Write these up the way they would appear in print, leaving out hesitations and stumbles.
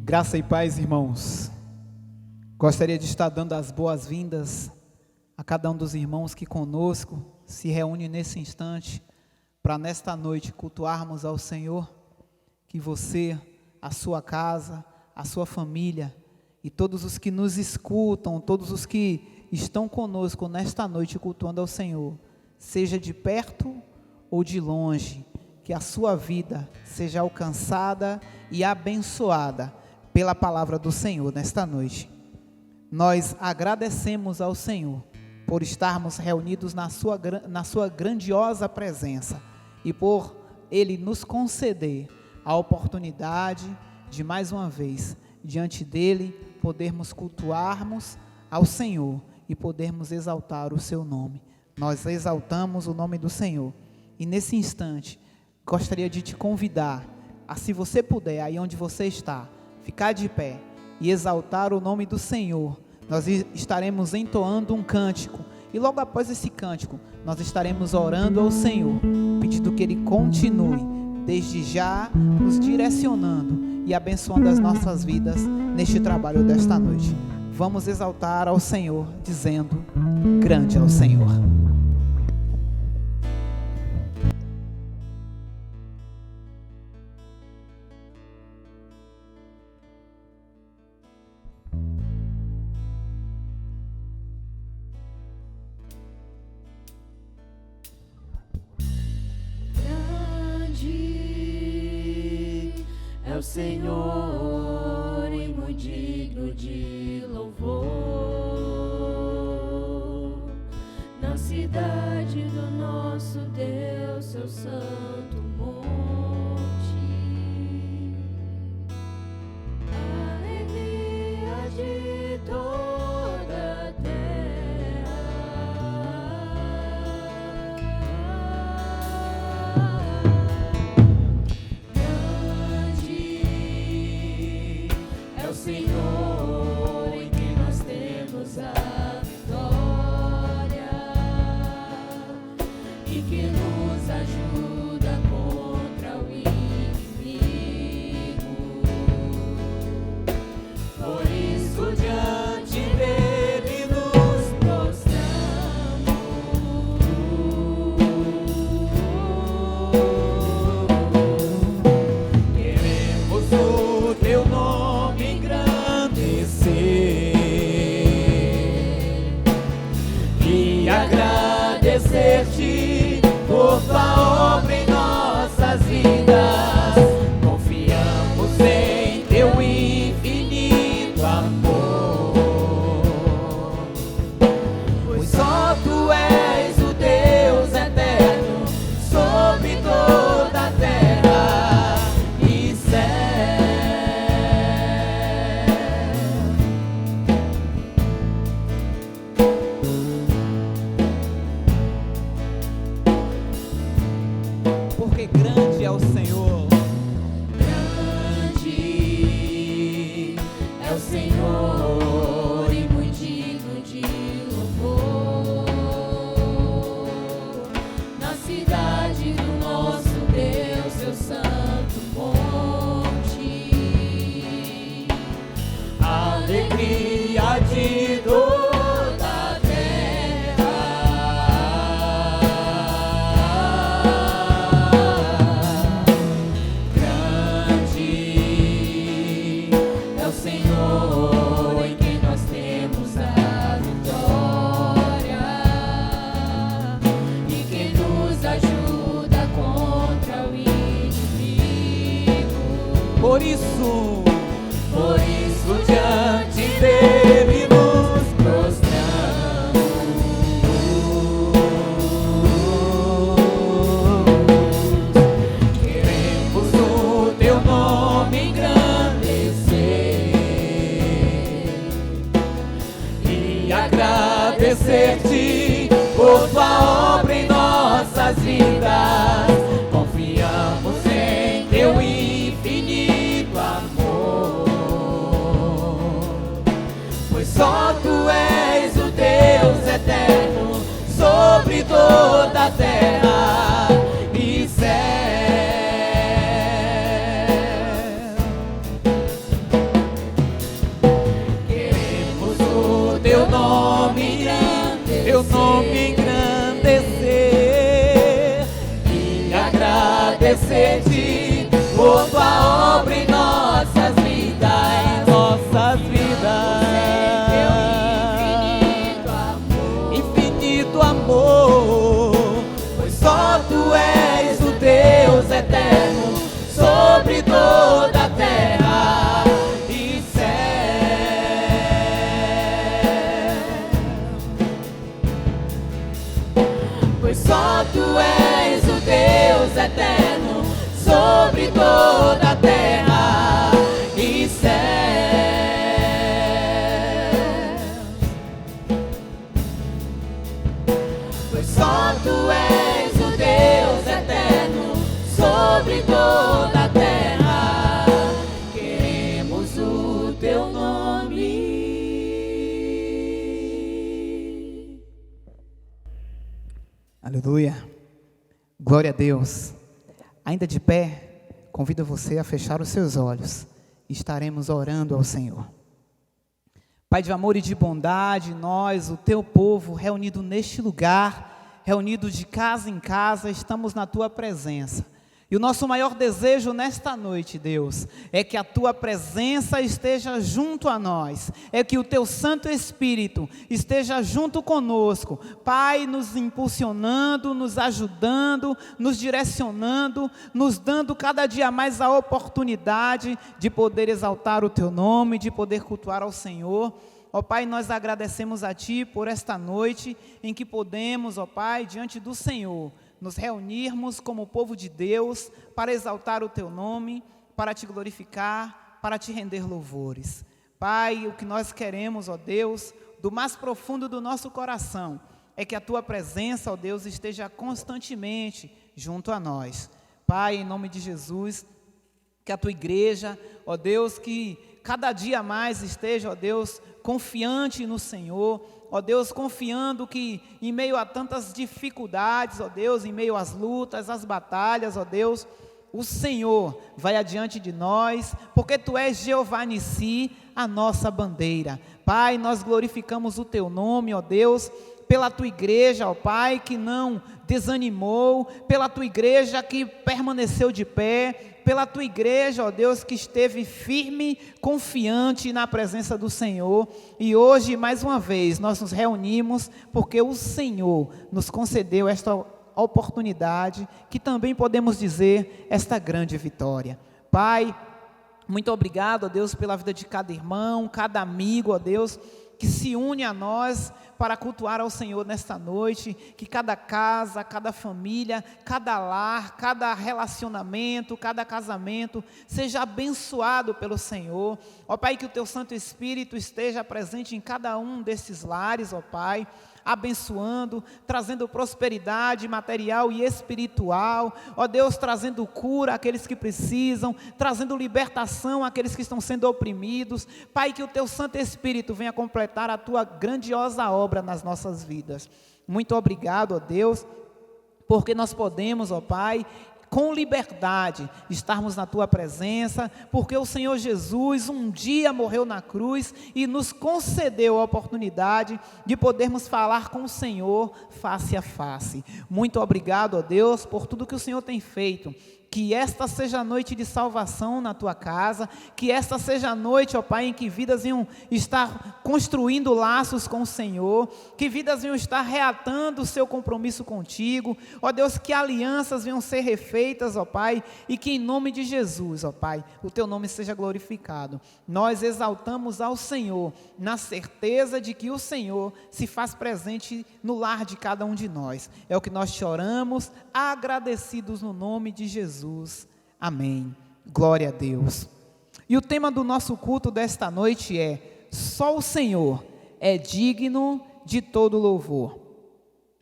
Graça e paz, irmãos. Gostaria de estar dando as boas-vindas a cada um dos irmãos que conosco se reúne nesse instante para nesta noite cultuarmos ao Senhor. Que você, a sua casa, a sua família e todos os que nos escutam, todos os que estão conosco nesta noite cultuando ao Senhor, seja de perto ou de longe, que a sua vida seja alcançada e abençoada pela palavra do Senhor nesta noite. Nós agradecemos ao Senhor por estarmos reunidos na sua grandiosa presença e por Ele nos conceder a oportunidade de mais uma vez, diante dEle, podermos cultuarmos ao Senhor e podermos exaltar o seu nome. Nós exaltamos o nome do Senhor. E nesse instante, gostaria de te convidar a, se você puder, aí onde você está, ficar de pé e exaltar o nome do Senhor. Nós estaremos entoando um cântico e logo após esse cântico, nós estaremos orando ao Senhor, pedindo que Ele continue, desde já, nos direcionando e abençoando as nossas vidas neste trabalho desta noite. Vamos exaltar ao Senhor, dizendo: grande é o Senhor. É o Senhor e muito digno de louvor, na cidade do nosso Deus, seu santo monte. Alegria de toda a terra, Senhor, em quem nós temos a vitória e que nos ajuda contra o inimigo. Por isso, diante dele nos prostramos. Queremos o teu nome e agradecer-te por tua obra em nossas vidas. Confiamos em teu infinito amor, pois só tu és o Deus eterno sobre toda a terra e céu. Porque grande é o Senhor. Grande é o Senhor e muito digno de louvor, na cidade do nosso Deus, seu santo monte. Alegria de toda a terra, Senhor, em quem nós temos a vitória e que nos ajuda contra o inimigo. Por isso, diante dele nos prostramos. Queremos o teu nome engrandecer e agradecer-te por tua obra em nossas vidas. Confiamos em teu infinito amor, pois só tu és o Deus eterno sobre toda a terra e céu. vive por tua obra em nossas vidas. Nossas vidas. Infinito amor. Pois só tu és o Deus eterno sobre toda a terra e céu. Pois só tu és o Deus eterno sobre toda a terra e céu. Pois só tu és o Deus eterno sobre toda a terra. Queremos o teu nome. Aleluia. Glória a Deus. Ainda de pé, convido você a fechar os seus olhos. Estaremos orando ao Senhor. Pai de amor e de bondade, nós, o teu povo, reunido neste lugar, reunido de casa em casa, estamos na tua presença. E o nosso maior desejo nesta noite, Deus, é que a tua presença esteja junto a nós, é que o teu Santo Espírito esteja junto conosco, Pai, nos impulsionando, nos ajudando, nos direcionando, nos dando cada dia mais a oportunidade de poder exaltar o teu nome, de poder cultuar ao Senhor. Ó Pai, nós agradecemos a Ti por esta noite em que podemos, ó Pai, diante do Senhor, nos reunirmos como povo de Deus para exaltar o Teu nome, para Te glorificar, para Te render louvores. Pai, o que nós queremos, ó Deus, do mais profundo do nosso coração, é que a Tua presença, ó Deus, esteja constantemente junto a nós. Pai, em nome de Jesus, que a Tua igreja, ó Deus, que cada dia mais esteja, ó Deus, confiante no Senhor, ó Deus, confiando que em meio a tantas dificuldades, ó Deus, em meio às lutas, às batalhas, ó Deus, o Senhor vai adiante de nós, porque Tu és Jeová Nissi, a nossa bandeira. Pai, nós glorificamos o Teu nome, ó Deus, pela Tua igreja, ó Pai, que não desanimou, pela Tua igreja que permaneceu de pé, pela Tua igreja, ó Deus, que esteve firme, confiante na presença do Senhor. E hoje, mais uma vez, nós nos reunimos porque o Senhor nos concedeu esta oportunidade, que também podemos dizer, esta grande vitória. Pai, muito obrigado, ó Deus, pela vida de cada irmão, cada amigo, ó Deus, que se une a nós para cultuar ao Senhor nesta noite, que cada casa, cada família, cada lar, cada relacionamento, cada casamento seja abençoado pelo Senhor. Ó Pai, que o Teu Santo Espírito esteja presente em cada um desses lares, ó Pai, abençoando, trazendo prosperidade material e espiritual, ó Deus, trazendo cura àqueles que precisam, trazendo libertação àqueles que estão sendo oprimidos. Pai, que o Teu Santo Espírito venha completar a Tua grandiosa obra nas nossas vidas. Muito obrigado, ó Deus, porque nós podemos, ó Pai, com liberdade estarmos na Tua presença, porque o Senhor Jesus um dia morreu na cruz e nos concedeu a oportunidade de podermos falar com o Senhor face a face. Muito obrigado, ó Deus, por tudo que o Senhor tem feito. Que esta seja a noite de salvação na tua casa, que esta seja a noite, ó Pai, em que vidas venham estar construindo laços com o Senhor, que vidas venham estar reatando o seu compromisso contigo, ó Deus, que alianças venham ser refeitas, ó Pai, e que em nome de Jesus, ó Pai, o Teu nome seja glorificado. Nós exaltamos ao Senhor, na certeza de que o Senhor se faz presente no lar de cada um de nós. É o que nós te oramos, agradecidos no nome de Jesus. Amém. Glória a Deus. E o tema do nosso culto desta noite é: só o Senhor é digno de todo louvor.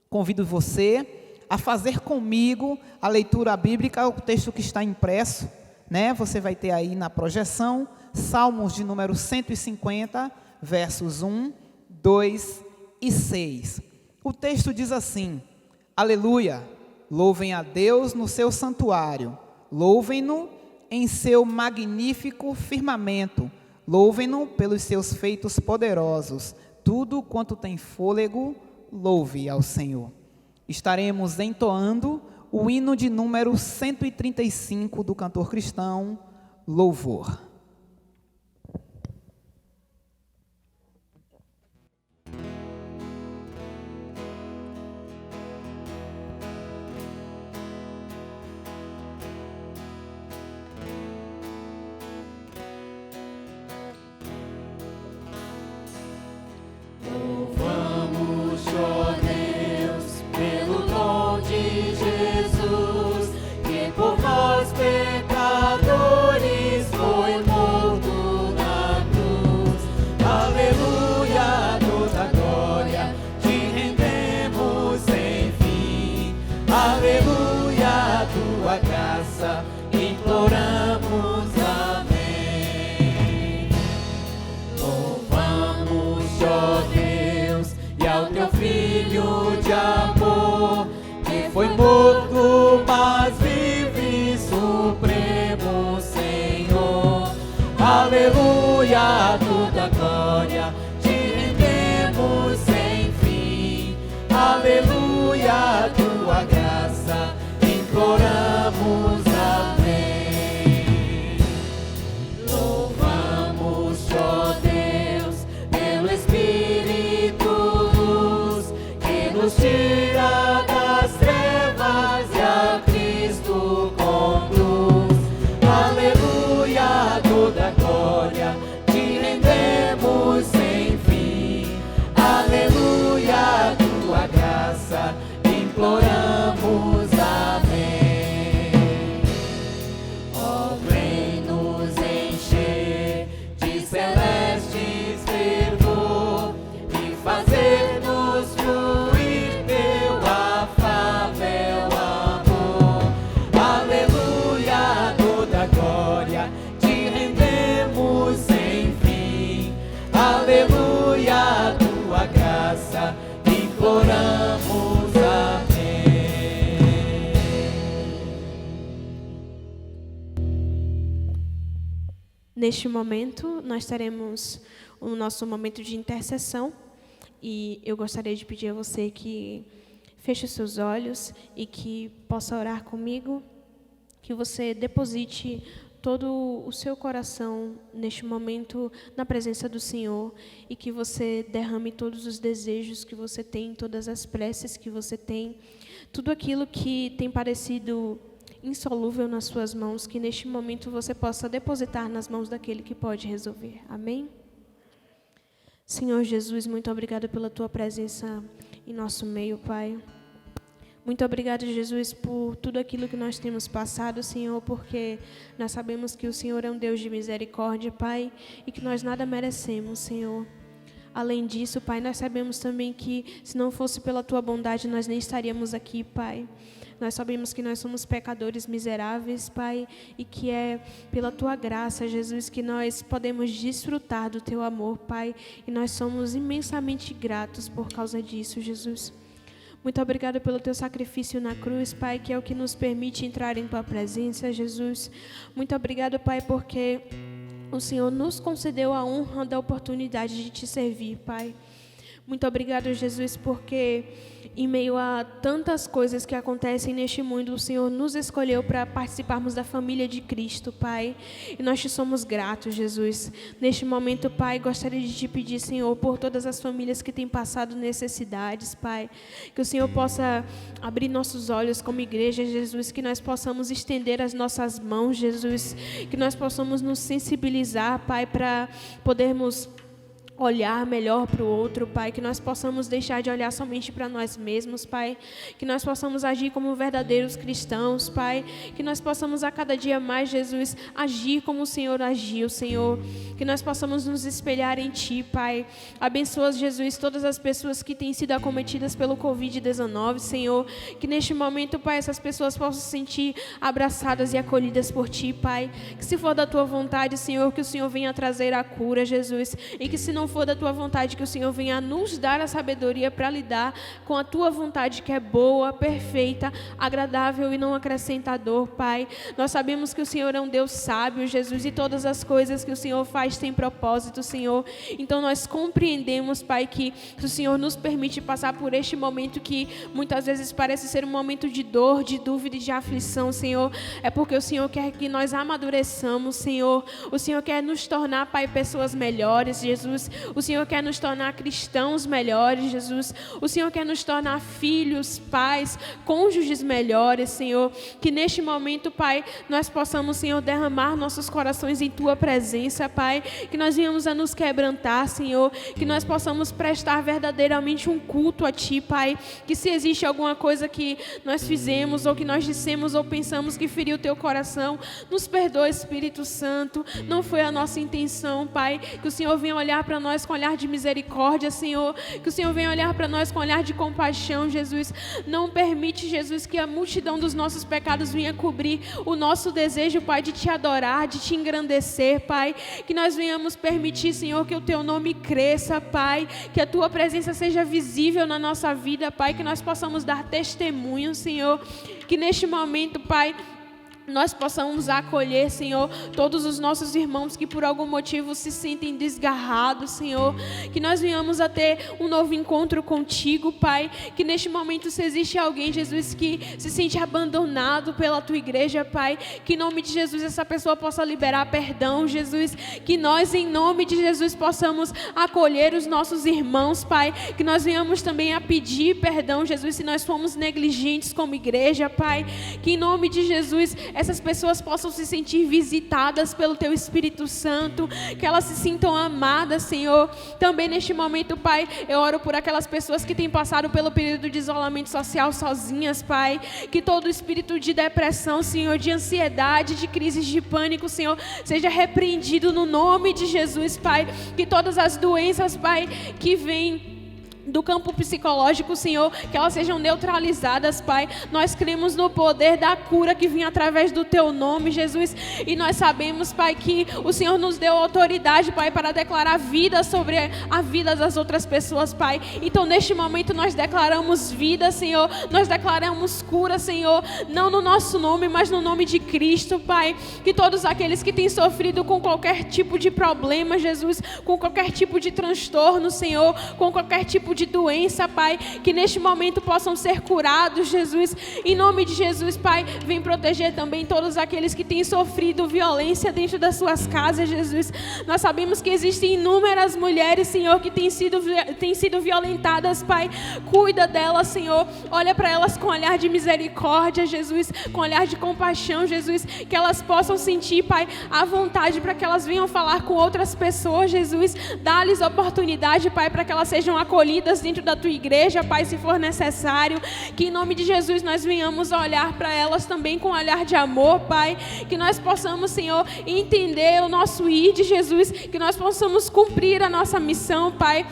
Convido você a fazer comigo a leitura bíblica, o texto que está impresso, né? Você vai ter aí na projeção, Salmos de número 150, versos 1, 2 e 6. O texto diz assim: Aleluia! Louvem a Deus no seu santuário, louvem-no em seu magnífico firmamento, louvem-no pelos seus feitos poderosos, tudo quanto tem fôlego, louve ao Senhor. Estaremos entoando o hino de número 135 do cantor cristão, Louvor. Imploramos, amém. Louvamos, ó Deus, e ao teu Filho de amor, que foi morto, mas vive, Supremo Senhor. Aleluia, toda glória te rendemos sem fim. Aleluia, tua graça imploramos, amém. Louvamos, ó Deus, pelo Espírito luz, que nos tira das trevas e a Cristo conduz. Aleluia, toda glória te rendemos sem fim. Aleluia, tua graça imploramos, amém. Ó, vem nos encher de celestes fervor e fazer-nos fluir teu afável amor. Aleluia, toda glória te rendemos sem fim. Aleluia, tua graça imploramos, amém. Neste momento, nós teremos o nosso momento de intercessão e eu gostaria de pedir a você que feche os seus olhos e que possa orar comigo, que você deposite todo o seu coração neste momento na presença do Senhor e que você derrame todos os desejos que você tem, todas as preces que você tem, tudo aquilo que tem parecido insolúvel nas suas mãos, que neste momento você possa depositar nas mãos daquele que pode resolver. Amém? Senhor Jesus, muito obrigada pela tua presença em nosso meio, Pai. Muito obrigada, Jesus, por tudo aquilo que nós temos passado, Senhor, porque nós sabemos que o Senhor é um Deus de misericórdia, Pai, e que nós nada merecemos, Senhor. Além disso, Pai, nós sabemos também que se não fosse pela tua bondade, nós nem estaríamos aqui, Pai. Nós sabemos que nós somos pecadores miseráveis, Pai, e que é pela tua graça, Jesus, que nós podemos desfrutar do teu amor, Pai, e nós somos imensamente gratos por causa disso, Jesus. Muito obrigada pelo teu sacrifício na cruz, Pai, que é o que nos permite entrar em tua presença, Jesus. Muito obrigada, Pai, porque o Senhor nos concedeu a honra da oportunidade de te servir, Pai. Muito obrigada, Jesus, porque em meio a tantas coisas que acontecem neste mundo, o Senhor nos escolheu para participarmos da família de Cristo, Pai. E nós te somos gratos, Jesus. Neste momento, Pai, gostaria de te pedir, Senhor, por todas as famílias que têm passado necessidades, Pai. Que o Senhor possa abrir nossos olhos como igreja, Jesus. Que nós possamos estender as nossas mãos, Jesus. Que nós possamos nos sensibilizar, Pai, para podermos olhar melhor para o outro, Pai, que nós possamos deixar de olhar somente para nós mesmos, Pai, que nós possamos agir como verdadeiros cristãos, Pai, que nós possamos a cada dia mais, Jesus, agir como o Senhor agiu, Senhor, que nós possamos nos espelhar em Ti, Pai. Abençoa, Jesus, todas as pessoas que têm sido acometidas pelo Covid-19, Senhor, que neste momento, Pai, essas pessoas possam se sentir abraçadas e acolhidas por Ti, Pai, que se for da Tua vontade, Senhor, que o Senhor venha trazer a cura, Jesus, e que se não não for da tua vontade, que o Senhor venha nos dar a sabedoria para lidar com a tua vontade, que é boa, perfeita, agradável e não acrescentador, Pai. Nós sabemos que o Senhor é um Deus sábio, Jesus, e todas as coisas que o Senhor faz têm propósito, Senhor. Então nós compreendemos, Pai, que o Senhor nos permite passar por este momento que muitas vezes parece ser um momento de dor, de dúvida e de aflição, Senhor. É porque o Senhor quer que nós amadureçamos, Senhor. O Senhor quer nos tornar, Pai, pessoas melhores, Jesus. O Senhor quer nos tornar cristãos melhores, Jesus. O Senhor quer nos tornar filhos, pais, cônjuges melhores, Senhor. Que neste momento, Pai, nós possamos, Senhor, derramar nossos corações em Tua presença, Pai. Que nós venhamos a nos quebrantar, Senhor. Que nós possamos prestar verdadeiramente um culto a Ti, Pai. Que se existe alguma coisa que nós fizemos, ou que nós dissemos, ou pensamos que feriu o Teu coração, nos perdoe, Espírito Santo. Não foi a nossa intenção, Pai. Que o Senhor venha olhar para nós com olhar de misericórdia, Senhor. Que o Senhor venha olhar para nós com olhar de compaixão, Jesus. Não permite, Jesus, que a multidão dos nossos pecados venha cobrir o nosso desejo, Pai, de Te adorar, de Te engrandecer, Pai. Que nós venhamos permitir, Senhor, que o Teu nome cresça, Pai. Que a Tua presença seja visível na nossa vida, Pai. Que nós possamos dar testemunho, Senhor. Que neste momento, Pai, nós possamos acolher, Senhor, todos os nossos irmãos que por algum motivo se sentem desgarrados, Senhor. Que nós venhamos a ter um novo encontro contigo, Pai. Que neste momento, se existe alguém, Jesus, que se sente abandonado pela Tua igreja, Pai, que em nome de Jesus essa pessoa possa liberar perdão, Jesus. Que nós, em nome de Jesus, possamos acolher os nossos irmãos, Pai. Que nós venhamos também a pedir perdão, Jesus, se nós fomos negligentes como igreja, Pai. Que em nome de Jesus essas pessoas possam se sentir visitadas pelo Teu Espírito Santo, que elas se sintam amadas, Senhor. Também neste momento, Pai, eu oro por aquelas pessoas que têm passado pelo período de isolamento social sozinhas, Pai. Que todo espírito de depressão, Senhor, de ansiedade, de crises de pânico, Senhor, seja repreendido no nome de Jesus, Pai. Que todas as doenças, Pai, que vêm do campo psicológico, Senhor, que elas sejam neutralizadas, Pai. Nós cremos no poder da cura que vem através do Teu nome, Jesus, e nós sabemos, Pai, que o Senhor nos deu autoridade, Pai, para declarar vida sobre a vida das outras pessoas, Pai. Então, neste momento, nós declaramos vida, Senhor, nós declaramos cura, Senhor, não no nosso nome, mas no nome de Cristo, Pai. Que todos aqueles que têm sofrido com qualquer tipo de problema, Jesus, com qualquer tipo de transtorno, Senhor, com qualquer tipo de doença, Pai, que neste momento possam ser curados, Jesus. Em nome de Jesus, Pai, vem proteger também todos aqueles que têm sofrido violência dentro das suas casas, Jesus. Nós sabemos que existem inúmeras mulheres, Senhor, que têm sido violentadas, Pai. Cuida delas, Senhor. Olha para elas com olhar de misericórdia, Jesus, com olhar de compaixão, Jesus, que elas possam sentir, Pai, a vontade para que elas venham falar com outras pessoas, Jesus. Dá-lhes oportunidade, Pai, para que elas sejam acolhidas dentro da Tua igreja, Pai, se for necessário. Que em nome de Jesus nós venhamos a olhar para elas também com um olhar de amor, Pai. Que nós possamos, Senhor, entender o nosso ir de Jesus, que nós possamos cumprir a nossa missão, Pai.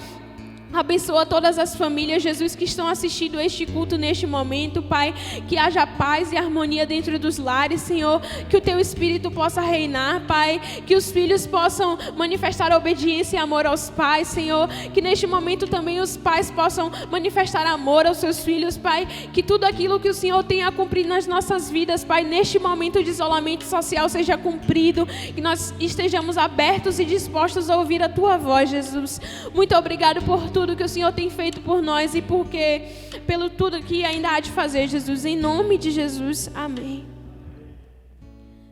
Abençoa todas as famílias, Jesus, que estão assistindo este culto neste momento, Pai. Que haja paz e harmonia dentro dos lares, Senhor. Que o Teu Espírito possa reinar, Pai. Que os filhos possam manifestar obediência e amor aos pais, Senhor. Que neste momento também os pais possam manifestar amor aos seus filhos, Pai. Que tudo aquilo que o Senhor tem a cumprir nas nossas vidas, Pai, neste momento de isolamento social seja cumprido. Que nós estejamos abertos e dispostos a ouvir a Tua voz, Jesus. Muito obrigado por tudo que o Senhor tem feito por nós e pelo tudo que ainda há de fazer, Jesus. Em nome de Jesus, amém.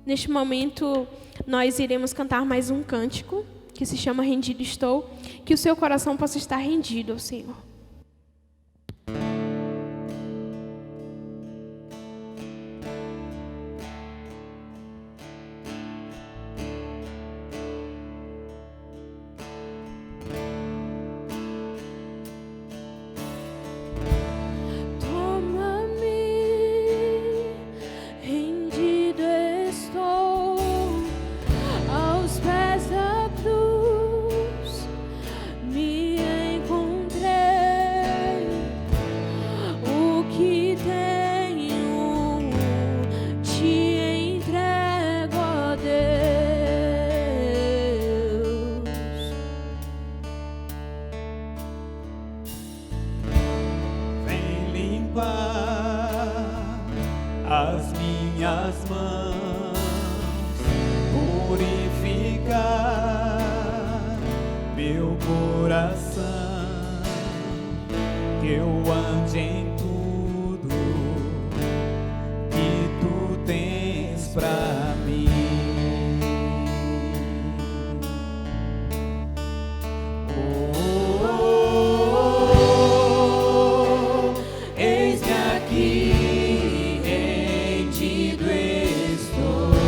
Neste momento, nós iremos cantar mais um cântico que se chama Rendido Estou. Que o seu coração possa estar rendido ao Senhor. Me encontrei. coração, que eu ande em tudo que tu tens pra mim. Eis-me aqui, em ti estou.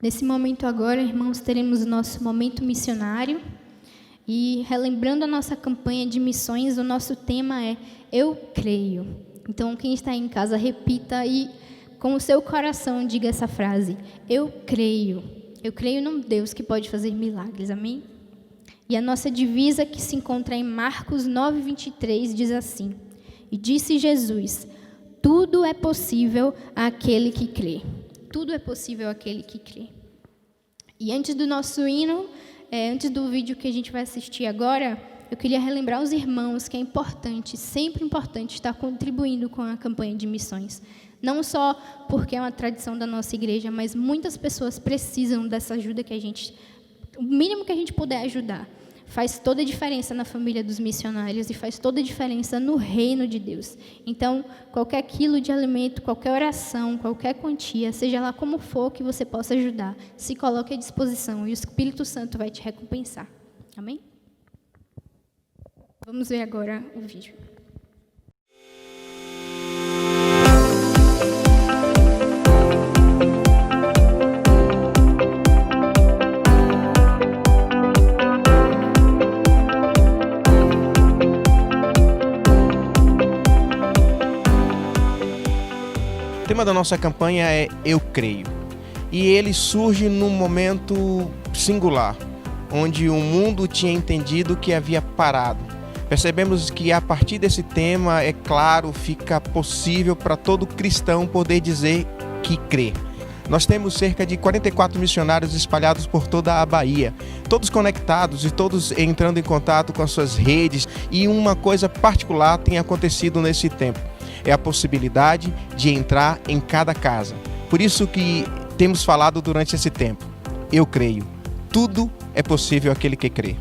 Nesse momento agora, irmãos, teremos o nosso momento missionário. E relembrando a nossa campanha de missões, o nosso tema é Eu Creio. Então, quem está em casa, repita e com o seu coração diga essa frase: Eu creio. Eu creio num Deus que pode fazer milagres. Amém? E a nossa divisa, que se encontra em Marcos 9:23, diz assim: E disse Jesus: Tudo é possível àquele que crê. Tudo é possível àquele que crê. E antes do nosso hino, antes do vídeo que a gente vai assistir agora, eu queria relembrar os irmãos que é importante, sempre importante, estar contribuindo com a campanha de missões. Não só porque é uma tradição da nossa igreja, mas muitas pessoas precisam dessa ajuda o mínimo que a gente puder ajudar. Faz toda a diferença na família dos missionários e faz toda a diferença no reino de Deus. Então, qualquer quilo de alimento, qualquer oração, qualquer quantia, seja lá como for que você possa ajudar, se coloque à disposição e o Espírito Santo vai te recompensar. Amém? Vamos ver agora o vídeo. O tema da nossa campanha é Eu Creio. E ele surge num momento singular, onde o mundo tinha entendido que havia parado. Percebemos que a partir desse tema, é claro, fica possível para todo cristão poder dizer que crê. Nós temos cerca de 44 missionários espalhados por toda a Bahia, todos conectados e todos entrando em contato com as suas redes, e uma coisa particular tem acontecido nesse tempo. É a possibilidade de entrar em cada casa. Por isso que temos falado durante esse tempo. Eu creio. Tudo é possível àquele que crê.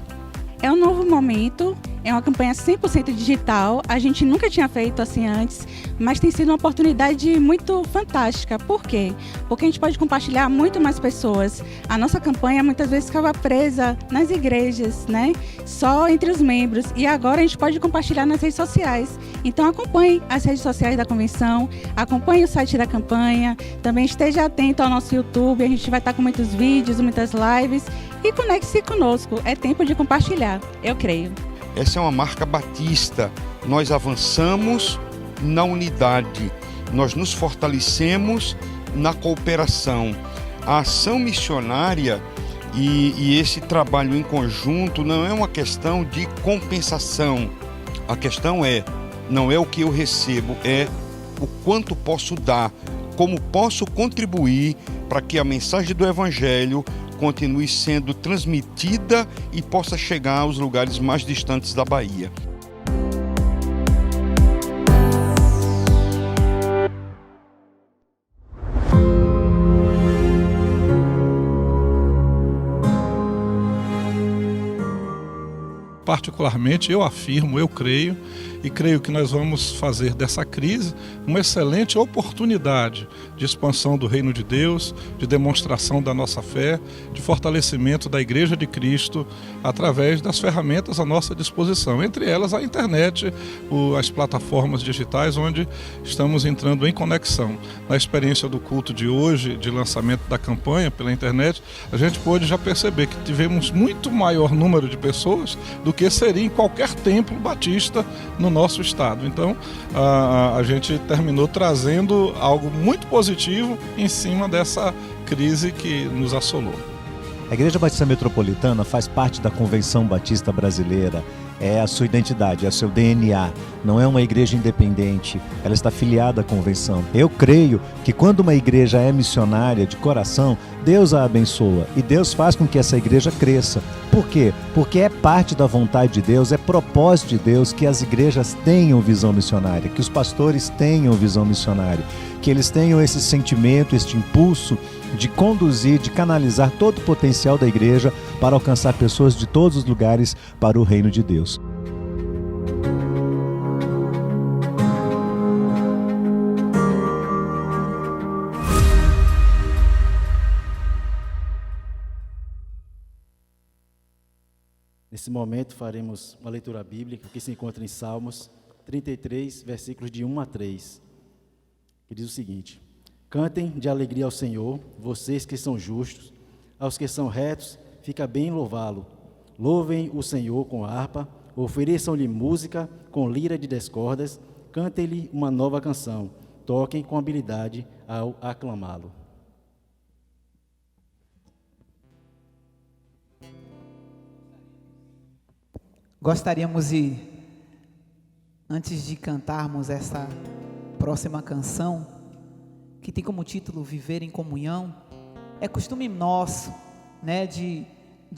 É um novo momento, é uma campanha 100% digital. A gente nunca tinha feito assim antes, mas tem sido uma oportunidade muito fantástica. Por quê? Porque a gente pode compartilhar muito mais pessoas. A nossa campanha muitas vezes ficava presa nas igrejas, né? Só entre os membros. E agora a gente pode compartilhar nas redes sociais. Então acompanhe as redes sociais da convenção, acompanhe o site da campanha, também esteja atento ao nosso YouTube. A gente vai estar com muitos vídeos, muitas lives. E conecte-se conosco. É tempo de compartilhar. Eu creio. Essa é uma marca batista. Nós avançamos na unidade. Nós nos fortalecemos na cooperação. A ação missionária e esse trabalho em conjunto não é uma questão de compensação. A questão não é o que eu recebo, é o quanto posso dar, como posso contribuir para que a mensagem do Evangelho continue sendo transmitida e possa chegar aos lugares mais distantes da Bahia. Particularmente, eu afirmo, eu creio, e creio que nós vamos fazer dessa crise uma excelente oportunidade de expansão do reino de Deus, de demonstração da nossa fé, de fortalecimento da Igreja de Cristo, através das ferramentas à nossa disposição, entre elas a internet, as plataformas digitais, onde estamos entrando em conexão. Na experiência do culto de hoje, de lançamento da campanha pela internet, a gente pôde já perceber que tivemos muito maior número de pessoas do que seria em qualquer templo batista no nosso estado. Então, a gente terminou trazendo algo muito positivo em cima dessa crise que nos assolou. A Igreja Batista Metropolitana faz parte da Convenção Batista Brasileira. É a sua identidade, é o seu DNA. Não é uma igreja independente, ela está filiada à convenção. Eu creio que quando uma igreja é missionária de coração, Deus a abençoa e Deus faz com que essa igreja cresça. Por quê? Porque é parte da vontade de Deus, é propósito de Deus que as igrejas tenham visão missionária, que os pastores tenham visão missionária, que eles tenham esse sentimento, este impulso de conduzir, de canalizar todo o potencial da igreja para alcançar pessoas de todos os lugares para o reino de Deus. Nesse momento faremos uma leitura bíblica que se encontra em Salmos 33, versículos de 1 a 3, que diz o seguinte: Cantem de alegria ao Senhor, vocês que são justos, aos que são retos, fica bem louvá-lo. Louvem o Senhor com harpa, ofereçam-lhe música com lira de 10 cordas, cantem-lhe uma nova canção, toquem com habilidade ao aclamá-lo. Gostaríamos de, antes de cantarmos essa próxima canção, que tem como título Viver em Comunhão, é costume nosso, né, de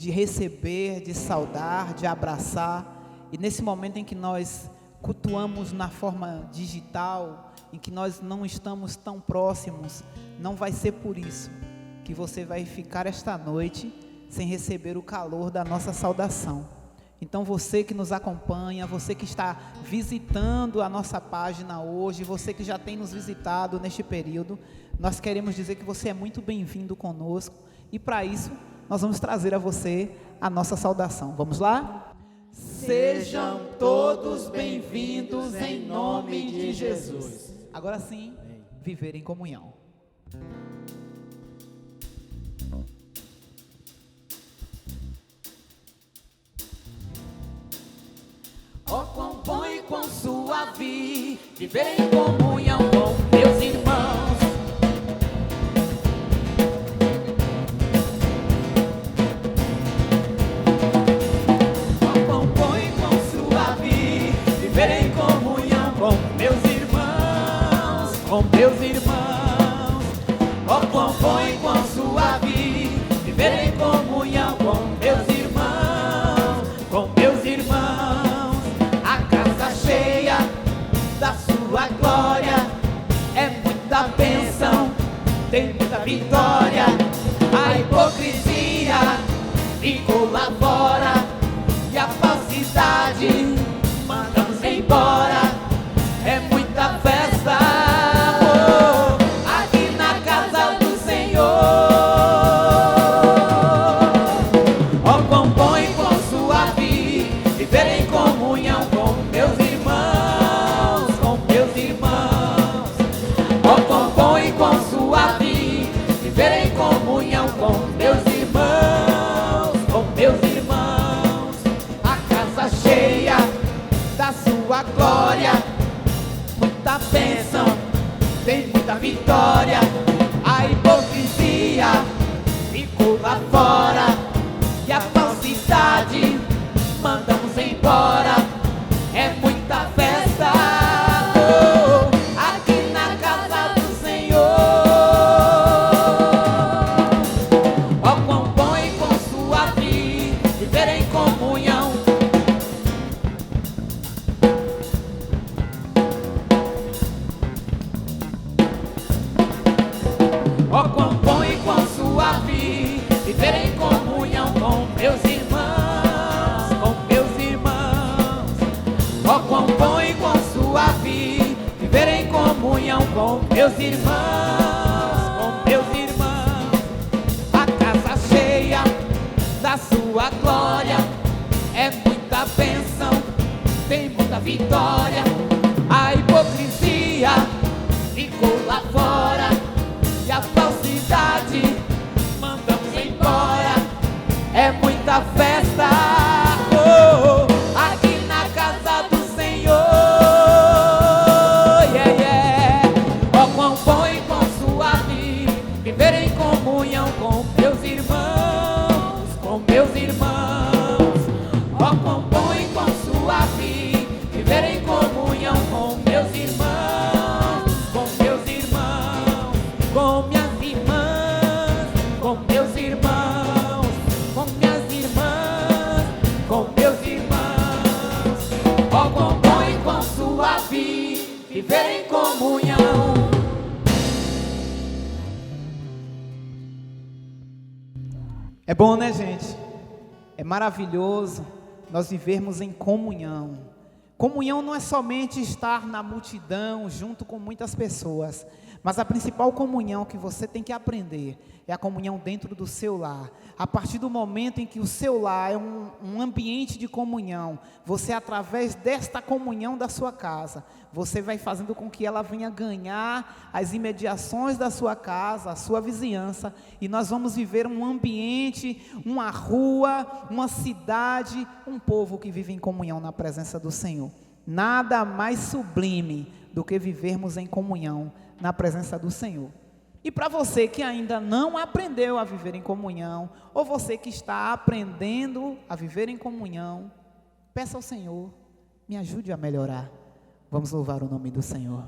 receber, de saudar, de abraçar, e nesse momento em que nós cultuamos na forma digital, em que nós não estamos tão próximos, não vai ser por isso que você vai ficar esta noite sem receber o calor da nossa saudação. Então você que nos acompanha, você que está visitando a nossa página hoje, você que já tem nos visitado neste período, nós queremos dizer que você é muito bem-vindo conosco, e para isso nós vamos trazer a você a nossa saudação. Vamos lá? Sejam todos bem-vindos em nome de Jesus. Agora sim, viver em comunhão. Oh, quão bom e quão suave viver em comunhão com meus irmãos. Oh, quão bom e quão suave viver em comunhão com meus irmãos, com meus irmãos. Oh, quão bom e quão suave viver em comunhão com meus irmãos, com meus irmãos. Cheia da sua glória, é muita bênção, tem muita vitória. A hipocrisia ficou lá fora e a falsidade mandamos embora. É muita festa, oh, aqui na casa do Senhor. Oh, quão bom e quão suave viver em comunhão com meus irmãos. Viver em comunhão com meus irmãos, a casa cheia da sua glória, muita bênção, tem muita vitória. A hipocrisia ficou lá fora e a falsidade mandamos embora. É muita festa, oh, aqui na casa do Senhor. Oh, quão bom e quão suave viver em comunhão com meus irmãos, com meus irmãos. Oh, quão bom e quão suave viver em comunhão com meus irmãos, com meus irmãos. A casa cheia da sua glória, é muita bênção, tem muita vitória. A hipocrisia ficou lá fora e a falsidade mandamos embora. É muita festa, oh, aqui na casa do Senhor. Yeah, yeah. Oh, quão bom e quão suave viver em comunhão com meus irmãos, com meus irmãos. Oh, quão bom e quão suave viver em comunhão com meus irmãos, com meus irmãos. Com minhas irmãs, com meus irmãos, com minhas irmãs, com meus irmãos. Oh, quão bom e quão suave viver em comunhão. É bom, né, gente? É maravilhoso nós vivermos em comunhão. Comunhão não é somente estar na multidão, junto com muitas pessoas, mas a principal comunhão que você tem que aprender é a comunhão dentro do seu lar. A partir do momento em que o seu lar é um ambiente de comunhão, você, através desta comunhão da sua casa, você vai fazendo com que ela venha ganhar as imediações da sua casa, a sua vizinhança, e nós vamos viver um ambiente, uma rua, uma cidade, um povo que vive em comunhão na presença do Senhor. Nada mais sublime do que vivermos em comunhão na presença do Senhor. E para você que ainda não aprendeu a viver em comunhão, ou você que está aprendendo a viver em comunhão, peça ao Senhor, me ajude a melhorar. Vamos louvar o nome do Senhor.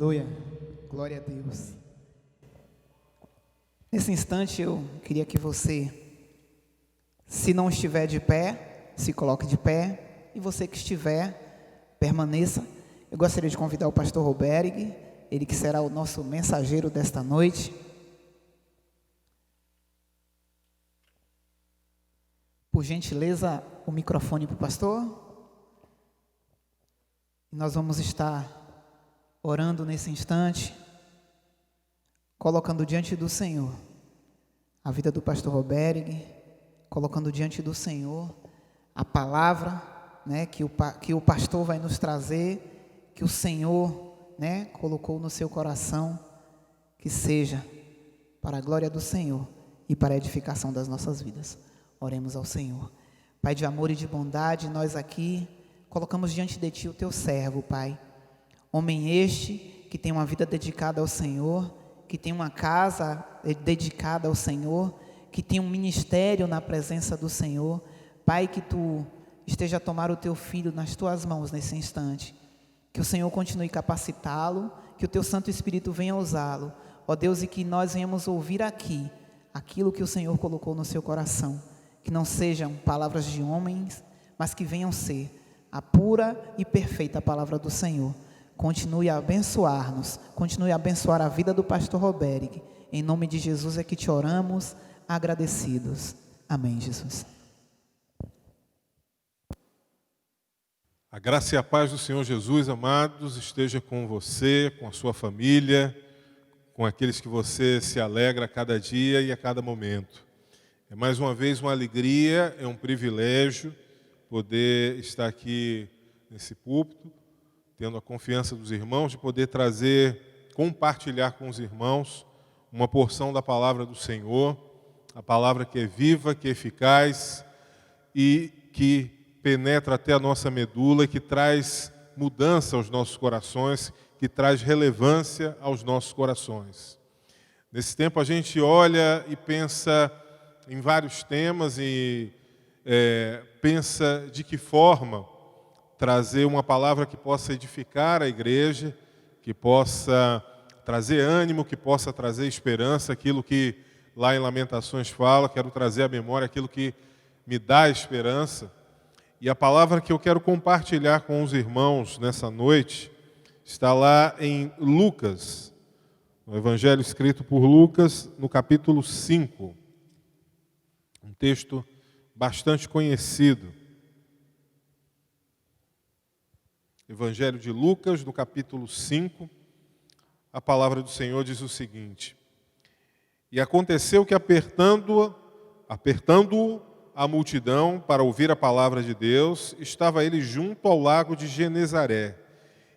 Aleluia, glória a Deus. Nesse instante eu queria que você, se não estiver de pé, se coloque de pé, e você que estiver, permaneça. Eu gostaria de convidar o pastor Roberg, ele que será o nosso mensageiro desta noite. Por gentileza, o microfone para o pastor. Nós vamos estar orando nesse instante, colocando diante do Senhor a vida do pastor Roberg, colocando diante do Senhor a palavra, né, que o pastor vai nos trazer, que o Senhor, né, colocou no seu coração, que seja para a glória do Senhor e para a edificação das nossas vidas. Oremos ao Senhor. Pai de amor e de bondade, nós aqui colocamos diante de Ti o Teu servo, Pai. Homem este que tem uma vida dedicada ao Senhor, que tem uma casa dedicada ao Senhor, que tem um ministério na presença do Senhor. Pai, que Tu esteja a tomar o Teu filho nas Tuas mãos nesse instante. Que o Senhor continue capacitá-lo, que o Teu Santo Espírito venha usá-lo. Ó Deus, e que nós venhamos ouvir aqui aquilo que o Senhor colocou no seu coração. Que não sejam palavras de homens, mas que venham ser a pura e perfeita palavra do Senhor. Continue a abençoar-nos, continue a abençoar a vida do pastor Roberig. Em nome de Jesus é que te oramos, agradecidos. Amém, Jesus. A graça e a paz do Senhor Jesus, amados, esteja com você, com a sua família, com aqueles que você se alegra a cada dia e a cada momento. É mais uma vez uma alegria, é um privilégio poder estar aqui nesse púlpito, tendo a confiança dos irmãos de poder compartilhar com os irmãos uma porção da palavra do Senhor, a palavra que é viva, que é eficaz e que penetra até a nossa medula e que traz mudança aos nossos corações, que traz relevância aos nossos corações. Nesse tempo a gente olha e pensa em vários temas e pensa de que forma trazer uma palavra que possa edificar a igreja, que possa trazer ânimo, que possa trazer esperança, aquilo que lá em Lamentações fala, quero trazer à memória aquilo que me dá esperança. E a palavra que eu quero compartilhar com os irmãos nessa noite está lá em Lucas, no Evangelho escrito por Lucas, no capítulo 5. Um texto bastante conhecido. Evangelho de Lucas, no capítulo 5, a palavra do Senhor diz o seguinte: E aconteceu que apertando-o a multidão para ouvir a palavra de Deus, estava ele junto ao lago de Genezaré,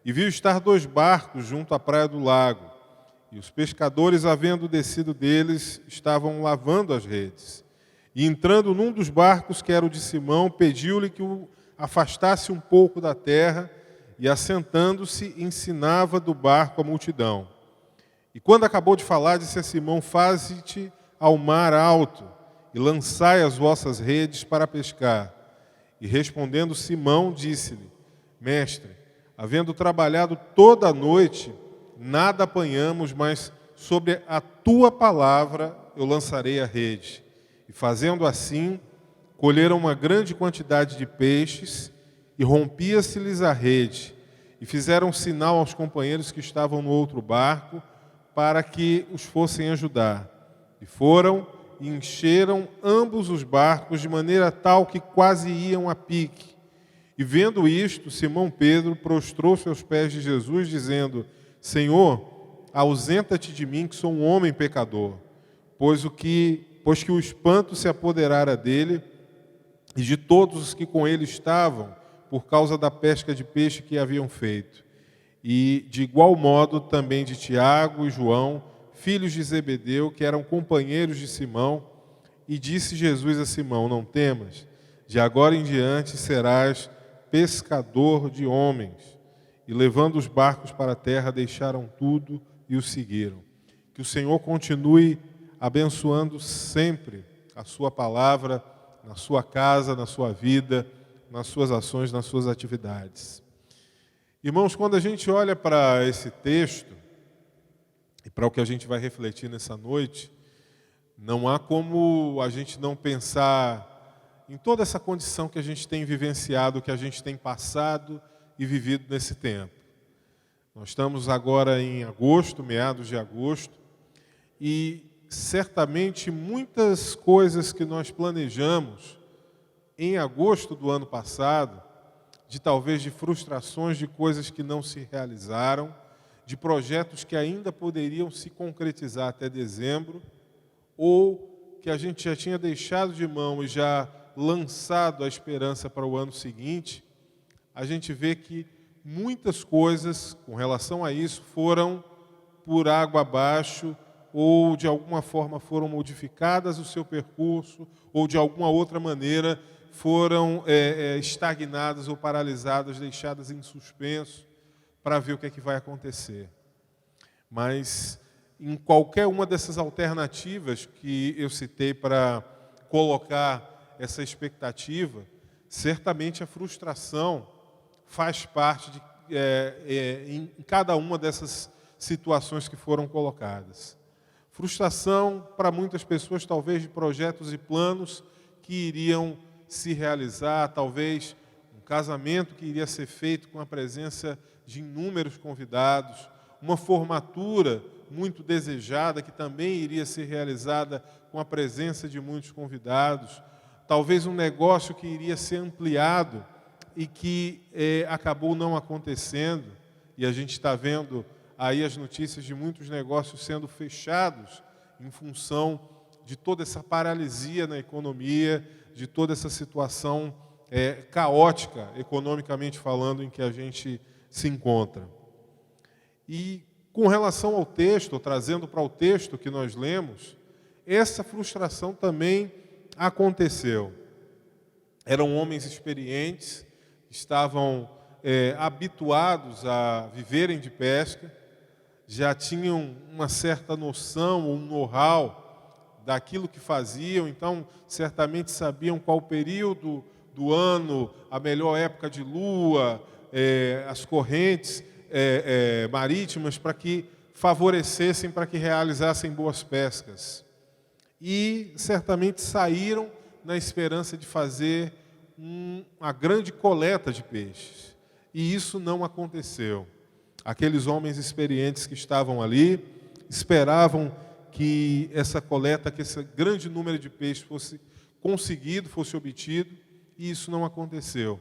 e viu estar 2 barcos junto à praia do lago, e os pescadores, havendo descido deles, estavam lavando as redes. E entrando num dos barcos, que era o de Simão, pediu-lhe que o afastasse um pouco da terra, e assentando-se, ensinava do barco a multidão. E quando acabou de falar, disse a Simão: Faze-te ao mar alto, e lançai as vossas redes para pescar. E respondendo Simão, disse-lhe: Mestre, havendo trabalhado toda a noite, nada apanhamos, mas sobre a tua palavra eu lançarei a rede. E fazendo assim, colheram uma grande quantidade de peixes, e rompia-se-lhes a rede. E fizeram sinal aos companheiros que estavam no outro barco, para que os fossem ajudar. E foram e encheram ambos os barcos, de maneira tal que quase iam a pique. E vendo isto, Simão Pedro prostrou-se aos pés de Jesus, dizendo: Senhor, ausenta-te de mim, que sou um homem pecador. Pois que o espanto se apoderara dele e de todos os que com ele estavam, por causa da pesca de peixe que haviam feito. E de igual modo também de Tiago e João, filhos de Zebedeu, que eram companheiros de Simão. E disse Jesus a Simão: Não temas, de agora em diante serás pescador de homens. E levando os barcos para a terra, deixaram tudo e o seguiram. Que o Senhor continue abençoando sempre a sua palavra, na sua casa, na sua vida, nas suas ações, nas suas atividades. Irmãos, quando a gente olha para esse texto, e para o que a gente vai refletir nessa noite, não há como a gente não pensar em toda essa condição que a gente tem vivenciado, que a gente tem passado e vivido nesse tempo. Nós estamos agora em agosto, meados de agosto, e certamente muitas coisas que nós planejamos em agosto do ano passado, talvez de frustrações, de coisas que não se realizaram, de projetos que ainda poderiam se concretizar até dezembro, ou que a gente já tinha deixado de mão e já lançado a esperança para o ano seguinte, a gente vê que muitas coisas com relação a isso foram por água abaixo, ou de alguma forma foram modificadas o seu percurso, ou de alguma outra maneira foram estagnadas ou paralisadas, deixadas em suspenso para ver o que é que vai acontecer. Mas em qualquer uma dessas alternativas que eu citei para colocar essa expectativa, certamente a frustração faz parte em cada uma dessas situações que foram colocadas. Frustração para muitas pessoas, talvez, de projetos e planos que iriam se realizar, talvez um casamento que iria ser feito com a presença de inúmeros convidados, uma formatura muito desejada que também iria ser realizada com a presença de muitos convidados, talvez um negócio que iria ser ampliado e que acabou não acontecendo, e a gente está vendo aí as notícias de muitos negócios sendo fechados em função de toda essa paralisia na economia, de toda essa situação caótica, economicamente falando, em que a gente se encontra. E com relação ao texto, trazendo para o texto que nós lemos, essa frustração também aconteceu. Eram homens experientes, estavam habituados a viverem de pesca, já tinham uma certa noção, um know-how daquilo que faziam, então certamente sabiam qual período do ano, a melhor época de lua, as correntes marítimas para que favorecessem, para que realizassem boas pescas. E certamente saíram na esperança de fazer uma grande coleta de peixes. E isso não aconteceu. Aqueles homens experientes que estavam ali esperavam que essa coleta, que esse grande número de peixes fosse conseguido, fosse obtido, e isso não aconteceu.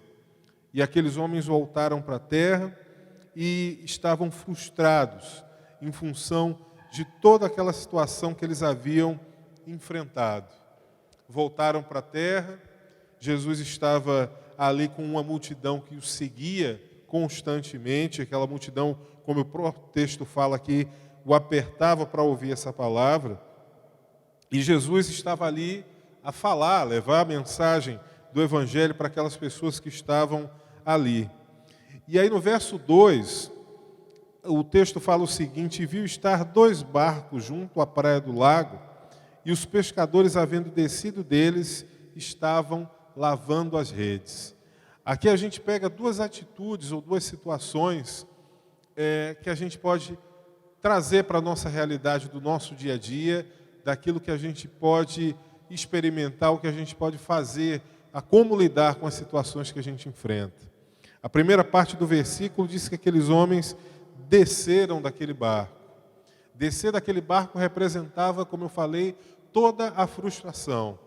E aqueles homens voltaram para a terra e estavam frustrados em função de toda aquela situação que eles haviam enfrentado. Voltaram para a terra, Jesus estava ali com uma multidão que o seguia constantemente, aquela multidão, como o próprio texto fala aqui, o apertava para ouvir essa palavra, e Jesus estava ali a falar, a levar a mensagem do Evangelho para aquelas pessoas que estavam ali. E aí no verso 2, o texto fala o seguinte: viu estar 2 barcos junto à praia do lago, e os pescadores, havendo descido deles, estavam lavando as redes. Aqui a gente pega 2 atitudes ou 2 situações que a gente pode trazer para a nossa realidade do nosso dia a dia, daquilo que a gente pode experimentar, o que a gente pode fazer, a como lidar com as situações que a gente enfrenta. A primeira parte do versículo diz que aqueles homens desceram daquele barco. Descer daquele barco representava, como eu falei, toda a frustração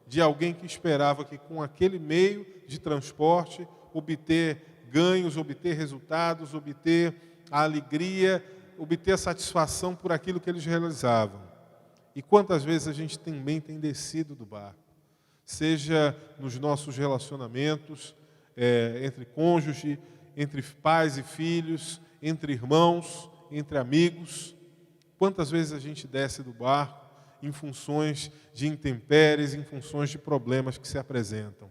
de alguém que esperava que com aquele meio de transporte obter ganhos, obter resultados, obter a alegria, obter a satisfação por aquilo que eles realizavam. E quantas vezes a gente também tem descido do barco, seja nos nossos relacionamentos, entre cônjuge, entre pais e filhos, entre irmãos, entre amigos. Quantas vezes a gente desce do barco em funções de intempéries, em funções de problemas que se apresentam.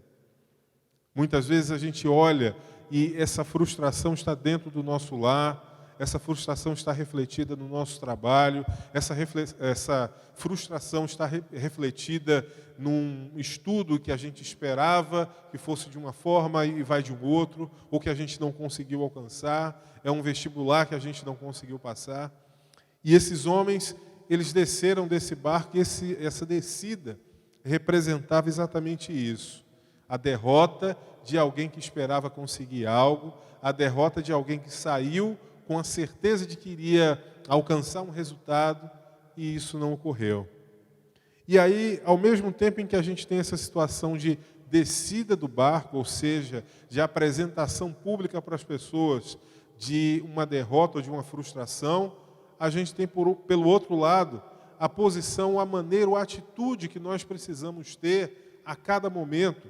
Muitas vezes a gente olha e essa frustração está dentro do nosso lar, essa frustração está refletida no nosso trabalho, essa frustração está refletida num estudo que a gente esperava que fosse de uma forma e vai de um outro, ou que a gente não conseguiu alcançar, é um vestibular que a gente não conseguiu passar. E esses homens, eles desceram desse barco e essa descida representava exatamente isso. A derrota de alguém que esperava conseguir algo, a derrota de alguém que saiu com a certeza de que iria alcançar um resultado e isso não ocorreu. E aí, ao mesmo tempo em que a gente tem essa situação de descida do barco, ou seja, de apresentação pública para as pessoas de uma derrota ou de uma frustração, a gente tem, pelo outro lado, a posição, a maneira, a atitude que nós precisamos ter a cada momento,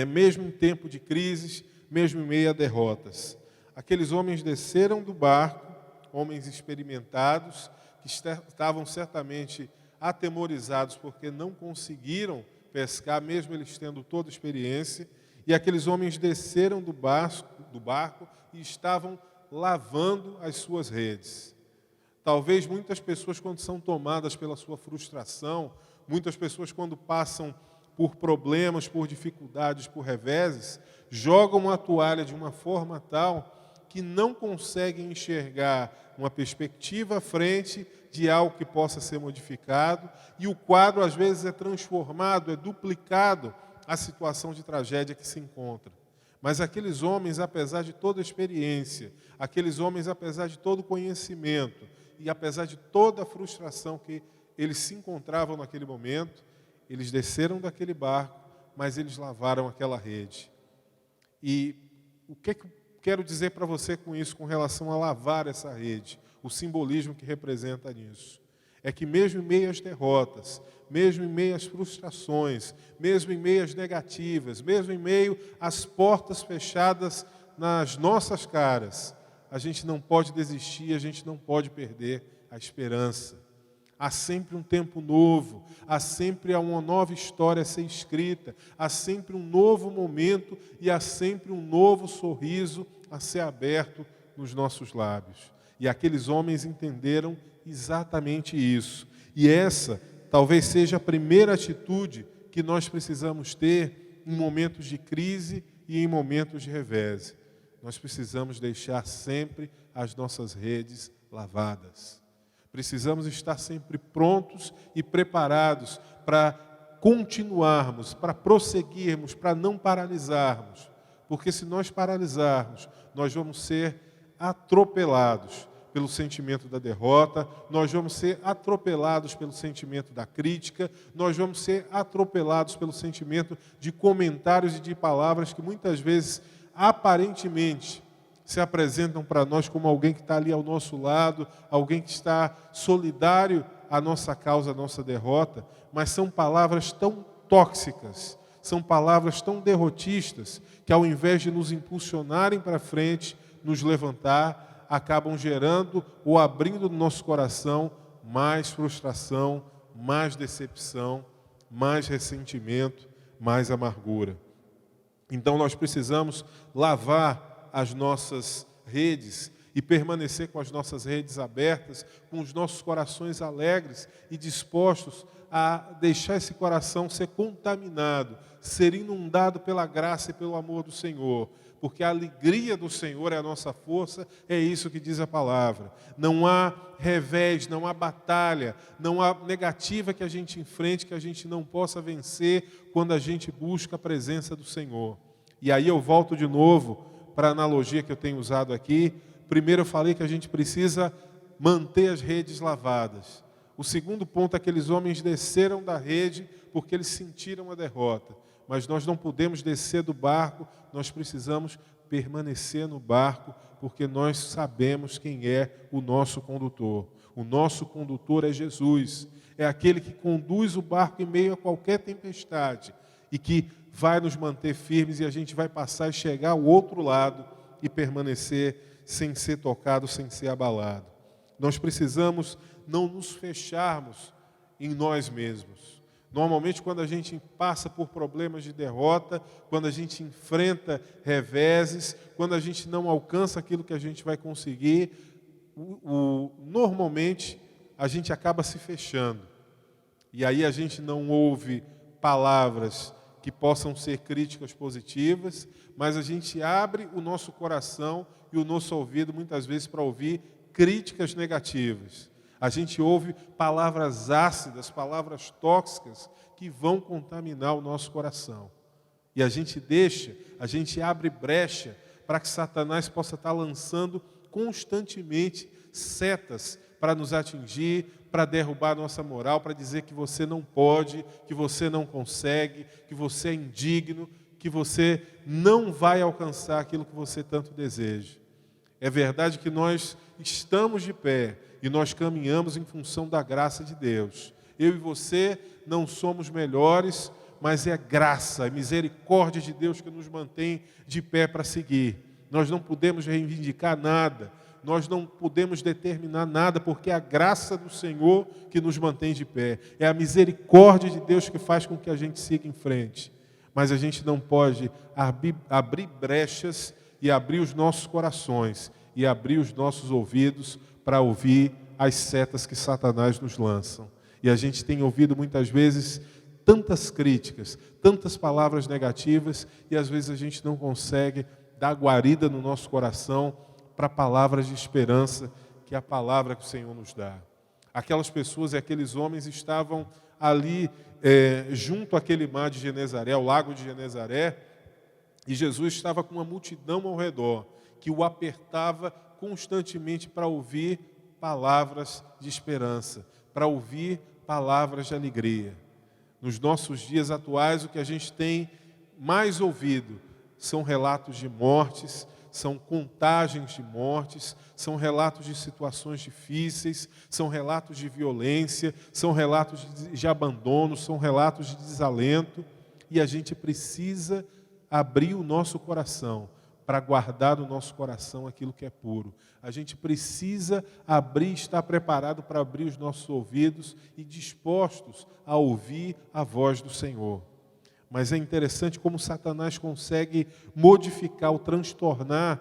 mesmo em tempo de crises, mesmo em meio a derrotas. Aqueles homens desceram do barco, homens experimentados, que estavam certamente atemorizados porque não conseguiram pescar, mesmo eles tendo toda a experiência, e aqueles homens desceram do barco e estavam lavando as suas redes. Talvez muitas pessoas, quando são tomadas pela sua frustração, muitas pessoas, quando passam por problemas, por dificuldades, por reveses, jogam a toalha de uma forma tal que não conseguem enxergar uma perspectiva à frente de algo que possa ser modificado, e o quadro, às vezes, é transformado, é duplicado a situação de tragédia que se encontra. Mas aqueles homens, apesar de toda a experiência, aqueles homens, apesar de todo o conhecimento e apesar de toda a frustração que eles se encontravam naquele momento, eles desceram daquele barco, mas eles lavaram aquela rede. E o que eu quero dizer para você com isso, com relação a lavar essa rede? O simbolismo que representa nisso é que mesmo em meio às derrotas, mesmo em meio às frustrações, mesmo em meio às negativas, mesmo em meio às portas fechadas nas nossas caras, a gente não pode desistir, a gente não pode perder a esperança. Há sempre um tempo novo, há sempre uma nova história a ser escrita, há sempre um novo momento e há sempre um novo sorriso a ser aberto nos nossos lábios. E aqueles homens entenderam exatamente isso. E essa talvez seja a primeira atitude que nós precisamos ter em momentos de crise e em momentos de revés. Nós precisamos deixar sempre as nossas redes lavadas. Precisamos estar sempre prontos e preparados para continuarmos, para prosseguirmos, para não paralisarmos. Porque se nós paralisarmos, nós vamos ser atropelados pelo sentimento da derrota, nós vamos ser atropelados pelo sentimento da crítica, nós vamos ser atropelados pelo sentimento de comentários e de palavras que muitas vezes, aparentemente, se apresentam para nós como alguém que está ali ao nosso lado, alguém que está solidário à nossa causa, à nossa derrota, mas são palavras tão tóxicas, são palavras tão derrotistas, que ao invés de nos impulsionarem para frente, nos levantar, acabam gerando ou abrindo no nosso coração mais frustração, mais decepção, mais ressentimento, mais amargura. Então nós precisamos lavar as nossas redes e permanecer com as nossas redes abertas, com os nossos corações alegres e dispostos a deixar esse coração ser contaminado, ser inundado pela graça e pelo amor do Senhor, porque a alegria do Senhor é a nossa força, é isso que diz a palavra. Não há revés, não há batalha, não há negativa que a gente enfrente, que a gente não possa vencer quando a gente busca a presença do Senhor. E aí eu volto de novo para a analogia que eu tenho usado aqui. Primeiro eu falei que a gente precisa manter as redes lavadas. O segundo ponto é que aqueles homens desceram da rede porque eles sentiram a derrota. Mas nós não podemos descer do barco, nós precisamos permanecer no barco, porque nós sabemos quem é o nosso condutor. O nosso condutor é Jesus, é aquele que conduz o barco em meio a qualquer tempestade e que vai nos manter firmes e a gente vai passar e chegar ao outro lado e permanecer sem ser tocado, sem ser abalado. Nós precisamos não nos fecharmos em nós mesmos. Normalmente, quando a gente passa por problemas de derrota, quando a gente enfrenta reveses, quando a gente não alcança aquilo que a gente vai conseguir, normalmente a gente acaba se fechando. E aí a gente não ouve palavras que possam ser críticas positivas, mas a gente abre o nosso coração e o nosso ouvido muitas vezes para ouvir críticas negativas. A gente ouve palavras ácidas, palavras tóxicas que vão contaminar o nosso coração. E a gente abre brecha para que Satanás possa estar lançando constantemente setas para nos atingir, para derrubar a nossa moral, para dizer que você não pode, que você não consegue, que você é indigno, que você não vai alcançar aquilo que você tanto deseja. É verdade que nós estamos de pé e nós caminhamos em função da graça de Deus. Eu e você não somos melhores, mas é a graça, a misericórdia de Deus que nos mantém de pé para seguir. Nós não podemos reivindicar nada, nós não podemos determinar nada, porque é a graça do Senhor que nos mantém de pé. É a misericórdia de Deus que faz com que a gente siga em frente. Mas a gente não pode abrir brechas e abrir os nossos corações e abrir os nossos ouvidos para ouvir as setas que Satanás nos lança. E a gente tem ouvido muitas vezes tantas críticas, tantas palavras negativas, e às vezes a gente não consegue dar guarida no nosso coração para palavras de esperança, que é a palavra que o Senhor nos dá. Aquelas pessoas e aqueles homens estavam ali junto àquele mar de Genezaré, ao lago de Genezaré, e Jesus estava com uma multidão ao redor, que o apertava constantemente para ouvir palavras de esperança, para ouvir palavras de alegria. Nos nossos dias atuais, o que a gente tem mais ouvido são relatos de mortes, são contagens de mortes, são relatos de situações difíceis, são relatos de violência, são relatos de abandono, são relatos de desalento, e a gente precisa abrir o nosso coração para guardar no nosso coração aquilo que é puro. A gente precisa abrir, estar preparado para abrir os nossos ouvidos e dispostos a ouvir a voz do Senhor. Mas é interessante como Satanás consegue modificar ou transtornar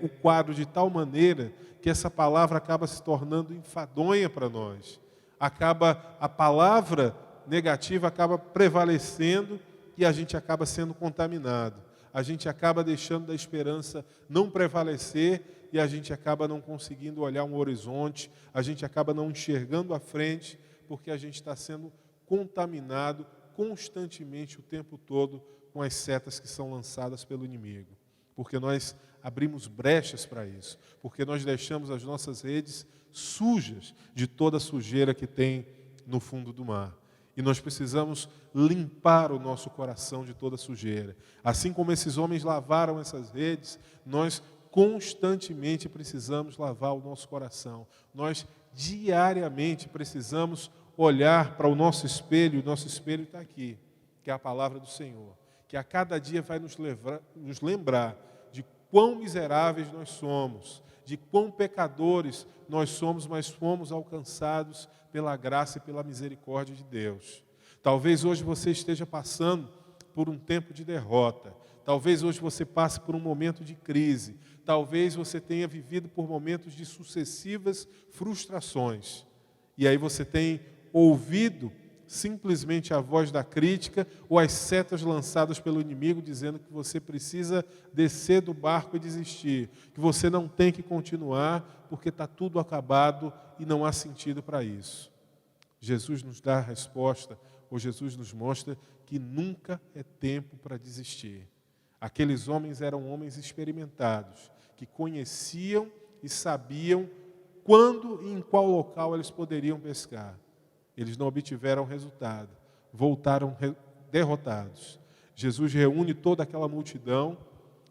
o quadro de tal maneira que essa palavra acaba se tornando enfadonha para nós. A palavra negativa acaba prevalecendo e a gente acaba sendo contaminado. A gente acaba deixando da esperança não prevalecer e a gente acaba não conseguindo olhar um horizonte, a gente acaba não enxergando à frente, porque a gente está sendo contaminado constantemente o tempo todo com as setas que são lançadas pelo inimigo. Porque nós abrimos brechas para isso, porque nós deixamos as nossas redes sujas de toda a sujeira que tem no fundo do mar. E nós precisamos limpar o nosso coração de toda sujeira. Assim como esses homens lavaram essas redes, nós constantemente precisamos lavar o nosso coração. Nós diariamente precisamos olhar para o nosso espelho está aqui, que é a palavra do Senhor, que a cada dia vai nos lembrar de quão miseráveis nós somos, de quão pecadores nós somos, mas fomos alcançados pela graça e pela misericórdia de Deus. Talvez hoje você esteja passando por um tempo de derrota. Talvez hoje você passe por um momento de crise. Talvez você tenha vivido por momentos de sucessivas frustrações. E aí você tem ouvido simplesmente a voz da crítica ou as setas lançadas pelo inimigo dizendo que você precisa descer do barco e desistir, que você não tem que continuar porque está tudo acabado e não há sentido para isso. Jesus nos dá a resposta, ou Jesus nos mostra que nunca é tempo para desistir. Aqueles homens eram homens experimentados, que conheciam e sabiam quando e em qual local eles poderiam pescar. Eles não obtiveram resultado, voltaram derrotados. Jesus reúne toda aquela multidão,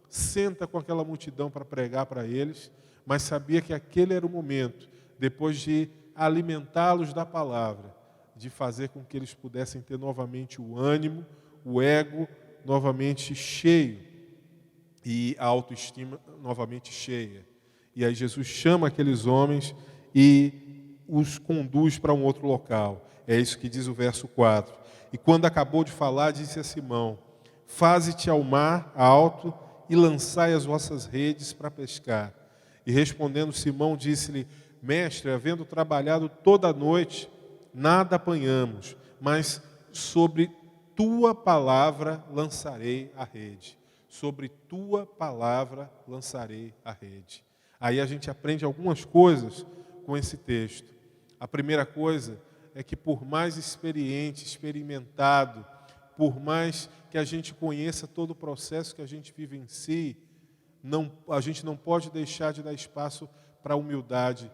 senta com aquela multidão para pregar para eles, mas sabia que aquele era o momento, depois de alimentá-los da palavra, de fazer com que eles pudessem ter novamente o ânimo, o ego novamente cheio e a autoestima novamente cheia. E aí Jesus chama aqueles homens e os conduz para um outro local. É isso que diz o verso 4. E quando acabou de falar, disse a Simão: faze-te ao mar alto e lançai as vossas redes para pescar. E respondendo Simão, disse-lhe: mestre, havendo trabalhado toda a noite, nada apanhamos, mas sobre tua palavra lançarei a rede. Sobre tua palavra lançarei a rede. Aí a gente aprende algumas coisas com esse texto. A primeira coisa é que por mais experiente, experimentado, por mais que a gente conheça todo o processo que a gente vive em si, a gente não pode deixar de dar espaço para a humildade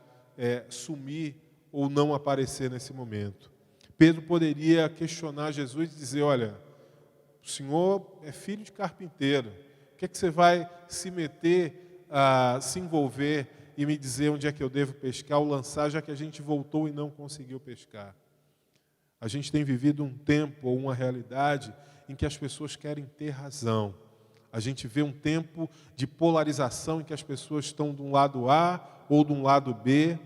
sumir ou não aparecer nesse momento. Pedro poderia questionar Jesus e dizer: olha, o senhor é filho de carpinteiro, o que é que você vai se meter, se envolver e me dizer onde é que eu devo pescar ou lançar, já que a gente voltou e não conseguiu pescar? A gente tem vivido um tempo ou uma realidade em que as pessoas querem ter razão. A gente vê um tempo de polarização em que as pessoas estão de um lado A ou de um lado B,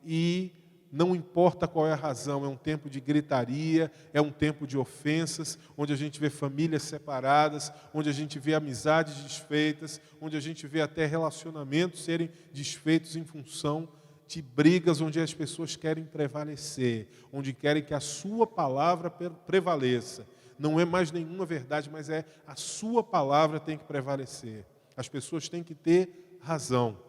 e não importa qual é a razão, é um tempo de gritaria, é um tempo de ofensas, onde a gente vê famílias separadas, onde a gente vê amizades desfeitas, onde a gente vê até relacionamentos serem desfeitos em função de brigas, onde as pessoas querem prevalecer, onde querem que a sua palavra prevaleça. Não é mais nenhuma verdade, mas é a sua palavra tem que prevalecer. As pessoas têm que ter razão.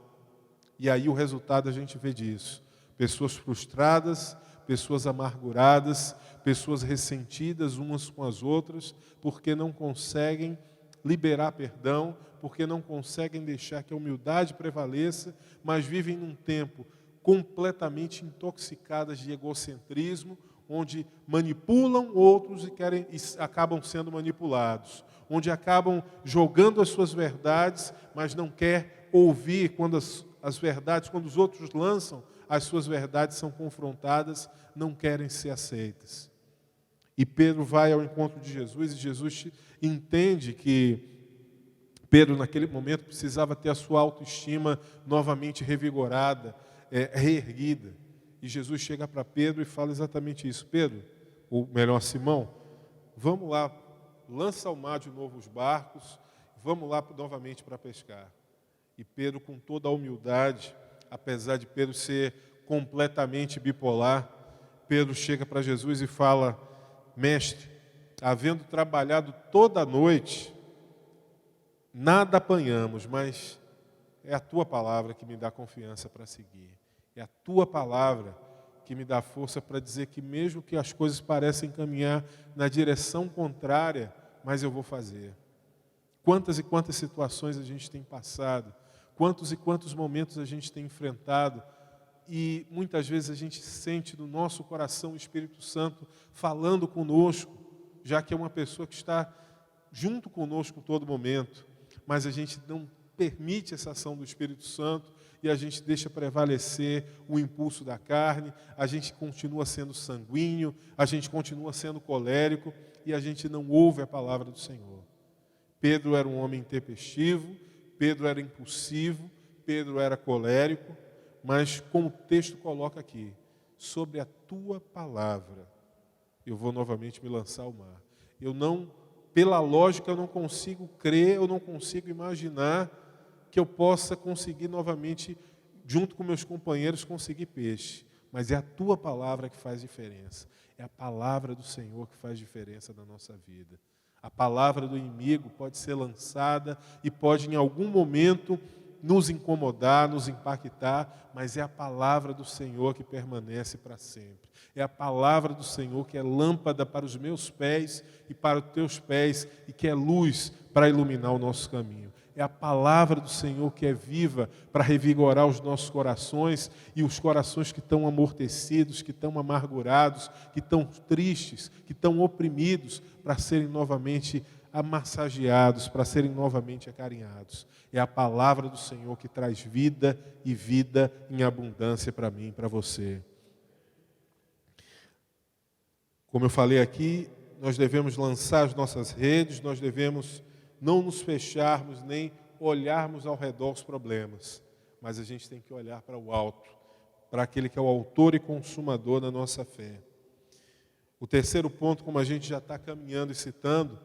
E aí o resultado a gente vê disso. Pessoas frustradas, pessoas amarguradas, pessoas ressentidas umas com as outras, porque não conseguem liberar perdão, porque não conseguem deixar que a humildade prevaleça, mas vivem num tempo completamente intoxicadas de egocentrismo, onde manipulam outros e acabam sendo manipulados, onde acabam jogando as suas verdades, mas não quer ouvir quando as verdades, quando os outros lançam, as suas verdades são confrontadas, não querem ser aceitas. E Pedro vai ao encontro de Jesus, e Jesus entende que Pedro, naquele momento, precisava ter a sua autoestima novamente revigorada, reerguida. E Jesus chega para Pedro e fala exatamente isso. Pedro, ou melhor, Simão, vamos lá, lança ao mar de novo os barcos, vamos lá novamente para pescar. E Pedro, com toda a humildade, apesar de Pedro ser completamente bipolar, Pedro chega para Jesus e fala: Mestre, havendo trabalhado toda a noite, nada apanhamos, mas é a tua palavra que me dá confiança para seguir. É a tua palavra que me dá força para dizer que mesmo que as coisas parecem caminhar na direção contrária, mas eu vou fazer. Quantas e quantas situações a gente tem passado, quantos e quantos momentos a gente tem enfrentado, e muitas vezes a gente sente no nosso coração o Espírito Santo falando conosco, já que é uma pessoa que está junto conosco em todo momento, mas a gente não permite essa ação do Espírito Santo e a gente deixa prevalecer o impulso da carne, a gente continua sendo sanguíneo, a gente continua sendo colérico e a gente não ouve a palavra do Senhor. Pedro era um homem intempestivo, Pedro era impulsivo, Pedro era colérico, mas como o texto coloca aqui, sobre a tua palavra, eu vou novamente me lançar ao mar. Pela lógica, eu não consigo crer, eu não consigo imaginar que eu possa conseguir novamente, junto com meus companheiros, conseguir peixe. Mas é a tua palavra que faz diferença. É a palavra do Senhor que faz diferença na nossa vida. A palavra do inimigo pode ser lançada e pode, em algum momento, nos incomodar, nos impactar, mas é a palavra do Senhor que permanece para sempre. É a palavra do Senhor que é lâmpada para os meus pés e para os teus pés e que é luz para iluminar o nosso caminho. É a palavra do Senhor que é viva para revigorar os nossos corações e os corações que estão amortecidos, que estão amargurados, que estão tristes, que estão oprimidos, para serem novamente amassageados, para serem novamente acarinhados. É a palavra do Senhor que traz vida e vida em abundância para mim e para você. Como eu falei aqui, nós devemos lançar as nossas redes, nós devemos não nos fecharmos, nem olharmos ao redor os problemas, mas a gente tem que olhar para o alto, para aquele que é o autor e consumador da nossa fé. O terceiro ponto, como a gente já está caminhando e citando,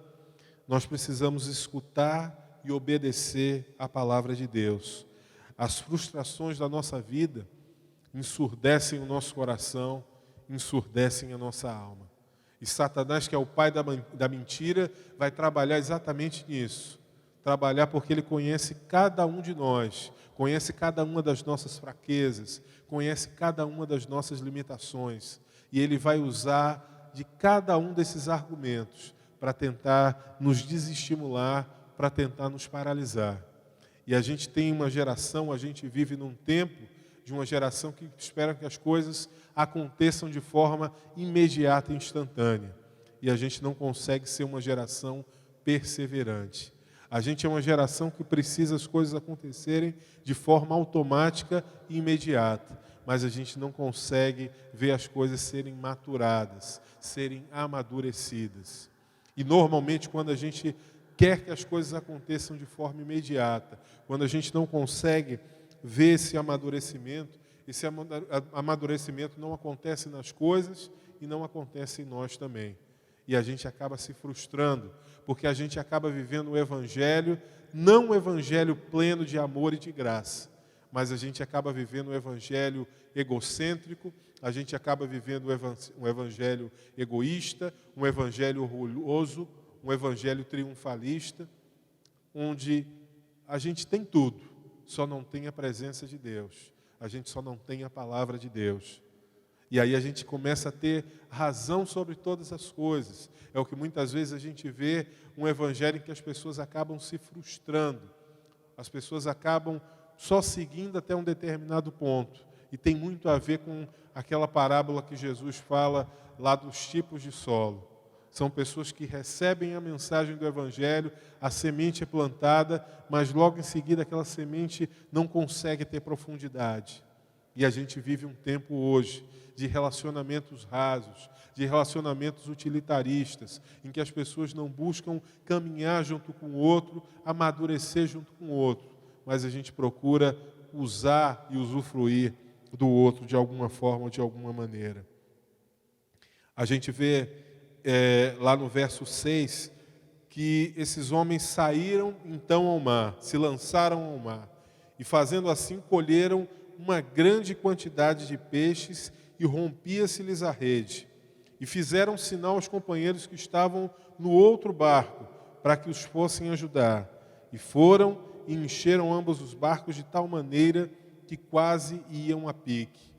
nós precisamos escutar e obedecer a palavra de Deus. As frustrações da nossa vida ensurdecem o nosso coração, ensurdecem a nossa alma. E Satanás, que é o pai da mentira, vai trabalhar exatamente nisso. Trabalhar porque ele conhece cada um de nós, conhece cada uma das nossas fraquezas, conhece cada uma das nossas limitações. E ele vai usar de cada um desses argumentos para tentar nos desestimular, para tentar nos paralisar. E a gente tem uma geração, a gente vive num tempo de uma geração que espera que as coisas aconteçam de forma imediata e instantânea. E a gente não consegue ser uma geração perseverante. A gente é uma geração que precisa as coisas acontecerem de forma automática e imediata. Mas a gente não consegue ver as coisas serem maturadas, serem amadurecidas. E normalmente quando a gente quer que as coisas aconteçam de forma imediata. Quando a gente não consegue ver esse amadurecimento não acontece nas coisas e não acontece em nós também. E a gente acaba se frustrando, porque a gente acaba vivendo o Evangelho, não o Evangelho pleno de amor e de graça, mas a gente acaba vivendo um evangelho egocêntrico, a gente acaba vivendo um evangelho egoísta, um evangelho orgulhoso, um evangelho triunfalista, onde a gente tem tudo, só não tem a presença de Deus, a gente só não tem a palavra de Deus. E aí a gente começa a ter razão sobre todas as coisas. É o que muitas vezes a gente vê, um evangelho em que as pessoas acabam se frustrando, as pessoas acabam só seguindo até um determinado ponto. E tem muito a ver com aquela parábola que Jesus fala lá dos tipos de solo. São pessoas que recebem a mensagem do Evangelho, a semente é plantada, mas logo em seguida aquela semente não consegue ter profundidade. E a gente vive um tempo hoje de relacionamentos rasos, de relacionamentos utilitaristas, em que as pessoas não buscam caminhar junto com o outro, amadurecer junto com o outro, mas a gente procura usar e usufruir do outro de alguma forma ou de alguma maneira. A gente vê lá no verso 6 que esses homens saíram então ao mar, se lançaram ao mar, e fazendo assim colheram uma grande quantidade de peixes e rompia-se-lhes a rede. E fizeram sinal aos companheiros que estavam no outro barco, para que os fossem ajudar. E foram e encheram ambos os barcos de tal maneira que quase iam a pique.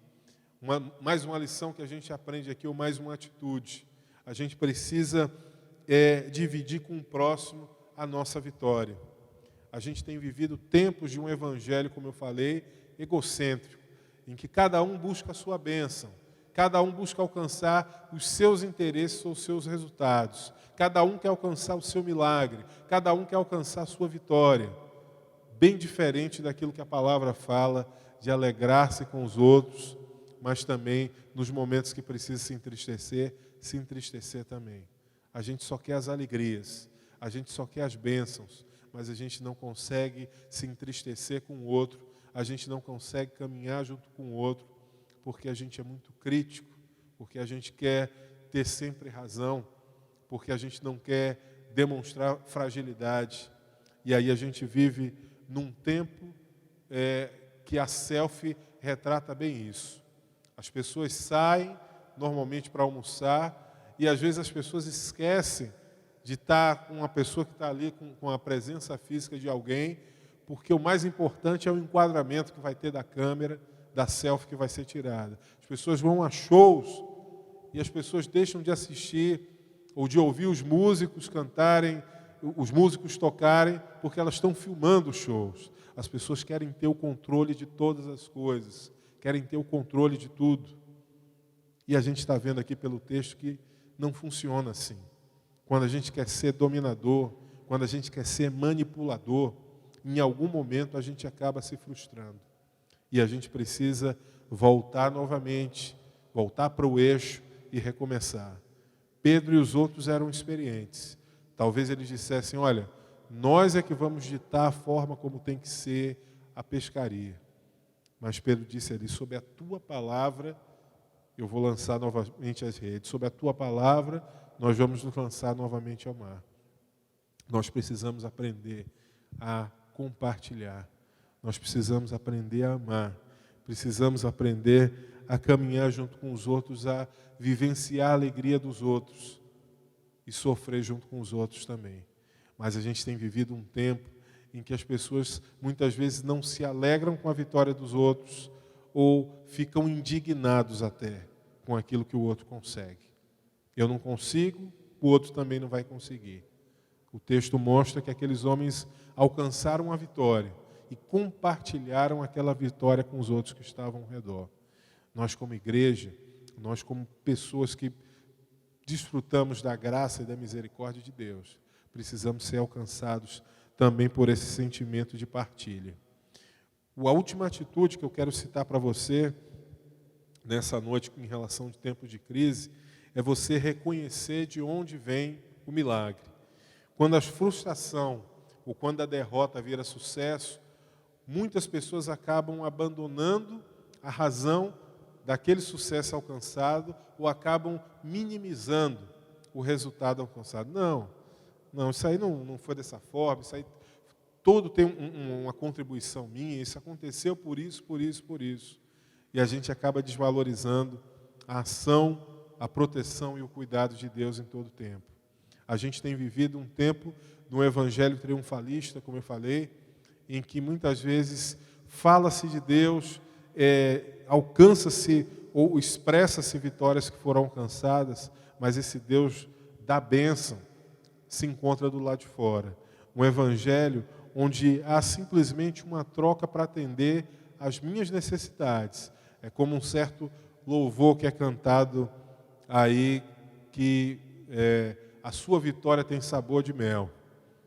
Mais uma lição que a gente aprende aqui, ou mais uma atitude. A gente precisa dividir com o próximo a nossa vitória. A gente tem vivido tempos de um evangelho, como eu falei, egocêntrico, em que cada um busca a sua bênção, cada um busca alcançar os seus interesses ou os seus resultados, cada um quer alcançar o seu milagre, cada um quer alcançar a sua vitória. Bem diferente daquilo que a palavra fala, de alegrar-se com os outros, mas também nos momentos que precisa se entristecer também. A gente só quer as alegrias, a gente só quer as bênçãos, mas a gente não consegue se entristecer com o outro, a gente não consegue caminhar junto com o outro, porque a gente é muito crítico, porque a gente quer ter sempre razão, porque a gente não quer demonstrar fragilidade. E aí a gente vive num tempo que a selfie retrata bem isso. As pessoas saem normalmente para almoçar e às vezes as pessoas esquecem de estar com uma pessoa que está ali com a presença física de alguém, porque o mais importante é o enquadramento que vai ter da câmera, da selfie que vai ser tirada. As pessoas vão a shows e as pessoas deixam de assistir ou de ouvir os músicos cantarem, os músicos tocarem, porque elas estão filmando os shows. As pessoas querem ter o controle de todas as coisas, querem ter o controle de tudo. E a gente está vendo aqui pelo texto que não funciona assim. Quando a gente quer ser dominador, quando a gente quer ser manipulador, em algum momento a gente acaba se frustrando. E a gente precisa voltar novamente, voltar para o eixo e recomeçar. Pedro e os outros eram experientes. Talvez eles dissessem, olha, nós é que vamos ditar a forma como tem que ser a pescaria. Mas Pedro disse ali, sob a tua palavra, eu vou lançar novamente as redes. Sob a tua palavra, nós vamos nos lançar novamente ao mar. Nós precisamos aprender a compartilhar. Nós precisamos aprender a amar. Precisamos aprender a caminhar junto com os outros, a vivenciar a alegria dos outros e sofrer junto com os outros também. Mas a gente tem vivido um tempo em que as pessoas muitas vezes não se alegram com a vitória dos outros ou ficam indignados até com aquilo que o outro consegue. Eu não consigo, o outro também não vai conseguir. O texto mostra que aqueles homens alcançaram a vitória e compartilharam aquela vitória com os outros que estavam ao redor. Nós como igreja, nós como pessoas que desfrutamos da graça e da misericórdia de Deus, precisamos ser alcançados também por esse sentimento de partilha. A última atitude que eu quero citar para você, nessa noite, em relação ao tempo de crise, é você reconhecer de onde vem o milagre. quando a frustração ou quando a derrota vira sucesso, muitas pessoas acabam abandonando a razão daquele sucesso alcançado ou acabam minimizando o resultado alcançado. Não, isso aí não foi dessa forma, isso aí todo tem uma contribuição minha, isso aconteceu por isso. E a gente acaba desvalorizando a ação, a proteção e o cuidado de Deus em todo o tempo. A gente tem vivido um tempo no evangelho triunfalista, como eu falei, em que muitas vezes fala-se de Deus, alcança-se ou expressa-se vitórias que foram alcançadas, mas esse Deus da bênção se encontra do lado de fora. Um evangelho onde há simplesmente uma troca para atender às minhas necessidades. É como um certo louvor que é cantado aí, que a sua vitória tem sabor de mel.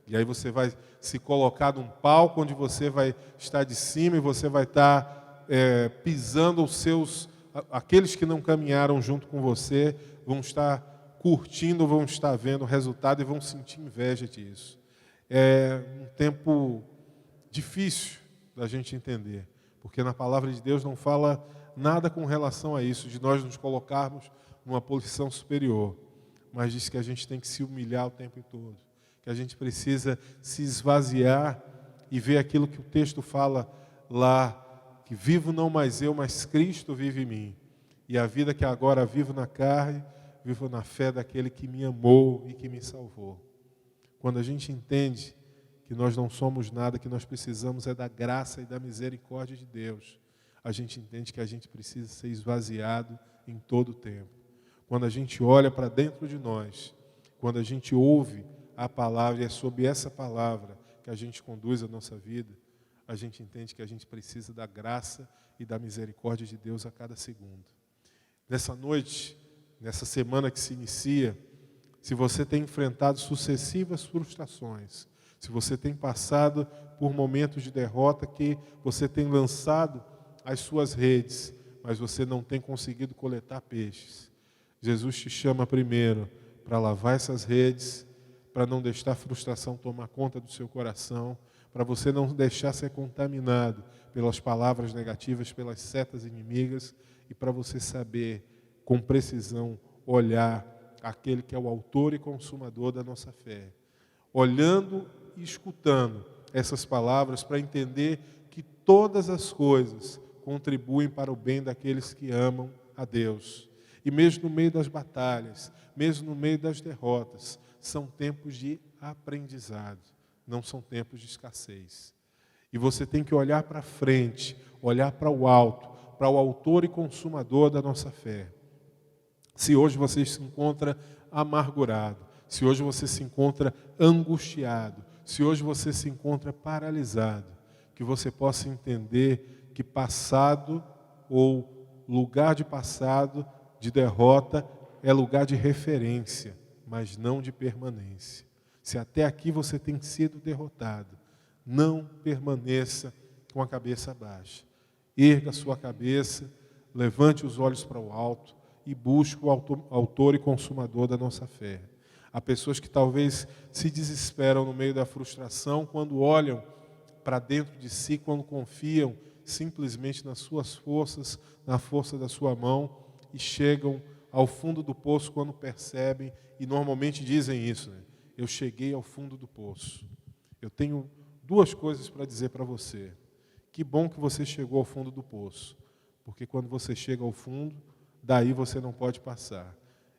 E aí você vai se colocar num palco onde você vai estar de cima e você vai estar pisando aqueles que não caminharam junto com você, vão estar curtindo, vão estar vendo o resultado e vão sentir inveja disso. É um tempo difícil da gente entender, porque na palavra de Deus não fala nada com relação a isso, de nós nos colocarmos numa posição superior, mas diz que a gente tem que se humilhar o tempo todo, que a gente precisa se esvaziar e ver aquilo que o texto fala lá, que vivo não mais eu, mas Cristo vive em mim. E a vida que agora vivo na carne, vivo na fé daquele que me amou e que me salvou. Quando a gente entende que nós não somos nada, que nós precisamos da graça e da misericórdia de Deus, a gente entende que a gente precisa ser esvaziado em todo o tempo. Quando a gente olha para dentro de nós, quando a gente ouve a palavra, e é sob essa palavra que a gente conduz a nossa vida, a gente entende que a gente precisa da graça e da misericórdia de Deus a cada segundo. Nessa noite, nessa semana que se inicia, se você tem enfrentado sucessivas frustrações, se você tem passado por momentos de derrota que você tem lançado as suas redes, mas você não tem conseguido coletar peixes, Jesus te chama primeiro para lavar essas redes, para não deixar a frustração tomar conta do seu coração, para você não deixar ser contaminado pelas palavras negativas, pelas setas inimigas, e para você saber, com precisão, olhar aquele que é o autor e consumador da nossa fé. Olhando e escutando essas palavras para entender que todas as coisas contribuem para o bem daqueles que amam a Deus. E mesmo no meio das batalhas, mesmo no meio das derrotas, são tempos de aprendizado, não são tempos de escassez. E você tem que olhar para frente, olhar para o alto, para o autor e consumador da nossa fé. Se hoje você se encontra amargurado, se hoje você se encontra angustiado, se hoje você se encontra paralisado, que você possa entender que passado ou lugar de passado, de derrota, é lugar de referência, mas não de permanência. Se até aqui você tem sido derrotado, não permaneça com a cabeça baixa. Erga a sua cabeça, levante os olhos para o alto e busque o autor e consumador da nossa fé. Há pessoas que talvez se desesperam no meio da frustração quando olham para dentro de si, quando confiam simplesmente nas suas forças, na força da sua mão, e chegam ao fundo do poço quando percebem, e normalmente dizem isso, né? Eu cheguei ao fundo do poço. Eu tenho duas coisas para dizer para você. Que bom que você chegou ao fundo do poço, porque quando você chega ao fundo, daí você não pode passar.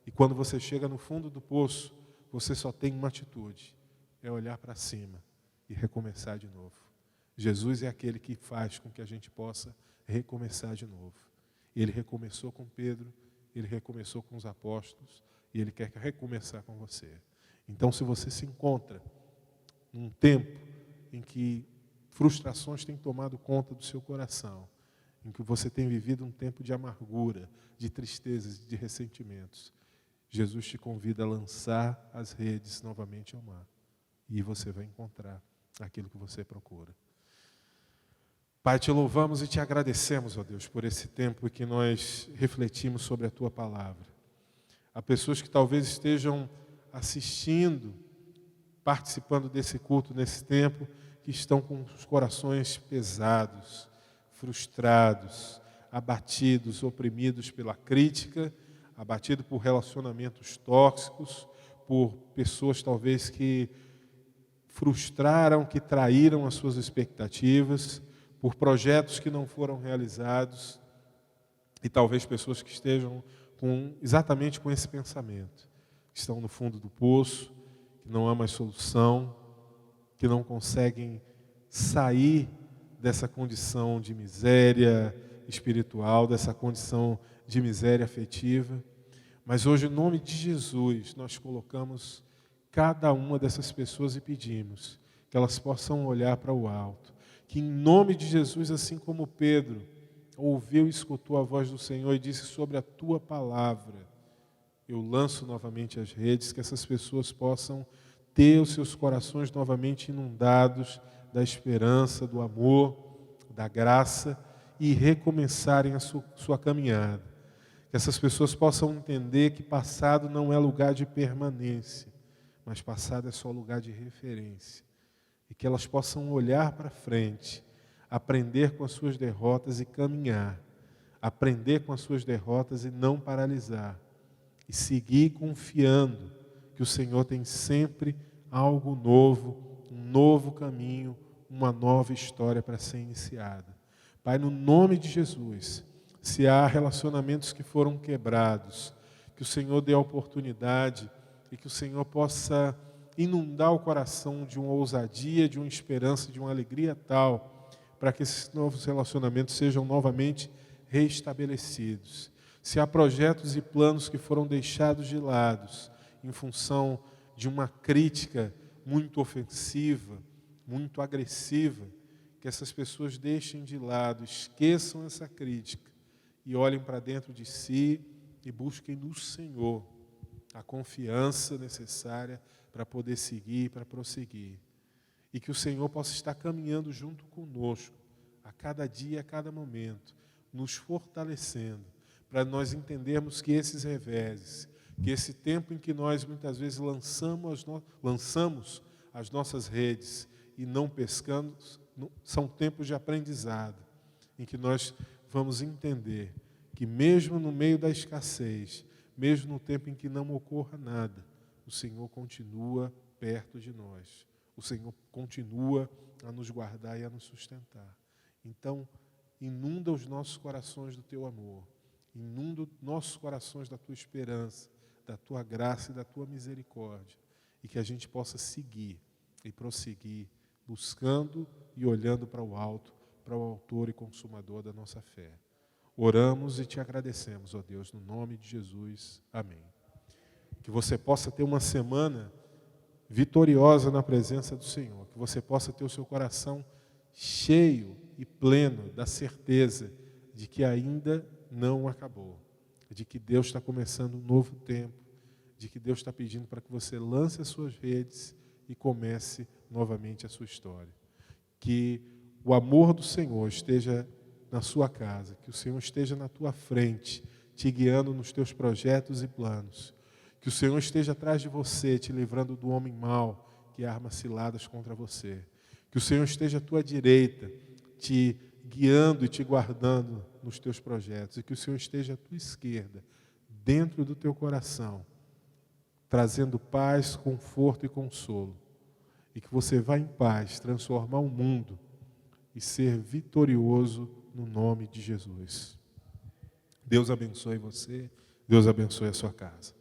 E quando você chega no fundo do poço, você só tem uma atitude, é olhar para cima e recomeçar de novo. Jesus é aquele que faz com que a gente possa recomeçar de novo. Ele recomeçou com Pedro, ele recomeçou com os apóstolos, e ele quer recomeçar com você. Então, se você se encontra num tempo em que frustrações têm tomado conta do seu coração, em que você tem vivido um tempo de amargura, de tristezas, de ressentimentos, Jesus te convida a lançar as redes novamente ao mar. E você vai encontrar aquilo que você procura. Pai, te louvamos e te agradecemos, ó Deus, por esse tempo que nós refletimos sobre a Tua Palavra. Há pessoas que talvez estejam assistindo participando desse culto nesse tempo, que estão com os corações pesados, frustrados, abatidos, oprimidos pela crítica, abatidos por relacionamentos tóxicos, por pessoas talvez que frustraram, que traíram as suas expectativas, por projetos que não foram realizados, e talvez pessoas que estejam exatamente com esse pensamento, que estão no fundo do poço, que não há mais solução, que não conseguem sair dessa condição de miséria espiritual, dessa condição de miséria afetiva. Mas hoje, em nome de Jesus, nós colocamos cada uma dessas pessoas e pedimos que elas possam olhar para o alto. Que em nome de Jesus, assim como Pedro ouviu e escutou a voz do Senhor e disse: sobre a tua palavra eu lanço novamente as redes, que essas pessoas possam ter os seus corações novamente inundados da esperança, do amor, da graça e recomeçarem a sua caminhada. Que essas pessoas possam entender que passado não é lugar de permanência, mas passado é só lugar de referência. E que elas possam olhar para frente, aprender com as suas derrotas e caminhar. Aprender com as suas derrotas e não paralisar. E seguir confiando que o Senhor tem sempre algo novo, um novo caminho, uma nova história para ser iniciada. Pai, no nome de Jesus, se há relacionamentos que foram quebrados, que o Senhor dê a oportunidade e que o Senhor possa inundar o coração de uma ousadia, de uma esperança, de uma alegria tal, para que esses novos relacionamentos sejam novamente restabelecidos. Se há projetos e planos que foram deixados de lado em função de uma crítica muito ofensiva, muito agressiva, que essas pessoas deixem de lado, esqueçam essa crítica e olhem para dentro de si e busquem no Senhor a confiança necessária para poder seguir, para prosseguir. E que o Senhor possa estar caminhando junto conosco, a cada dia, a cada momento, nos fortalecendo, para nós entendermos que esses reveses, que esse tempo em que nós muitas vezes lançamos as nossas redes e não pescamos, são tempos de aprendizado, em que nós vamos entender que mesmo no meio da escassez, mesmo no tempo em que não ocorra nada, o Senhor continua perto de nós. O Senhor continua a nos guardar e a nos sustentar. Então, inunda os nossos corações do teu amor. Inunda os nossos corações da tua esperança, da tua graça e da tua misericórdia. E que a gente possa seguir e prosseguir, buscando e olhando para o alto, para o autor e consumador da nossa fé. Oramos e te agradecemos, ó Deus, no nome de Jesus. Amém. Que você possa ter uma semana vitoriosa na presença do Senhor. Que você possa ter o seu coração cheio e pleno da certeza de que ainda não acabou. De que Deus está começando um novo tempo. De que Deus está pedindo para que você lance as suas redes e comece novamente a sua história. Que o amor do Senhor esteja na sua casa, que o Senhor esteja na tua frente, te guiando nos teus projetos e planos. Que o Senhor esteja atrás de você, te livrando do homem mau que arma ciladas contra você. Que o Senhor esteja à tua direita, te guiando e te guardando nos teus projetos. E que o Senhor esteja à tua esquerda, dentro do teu coração, trazendo paz, conforto e consolo. E que você vá em paz transformar o mundo e ser vitorioso no nome de Jesus. Deus abençoe você, Deus abençoe a sua casa.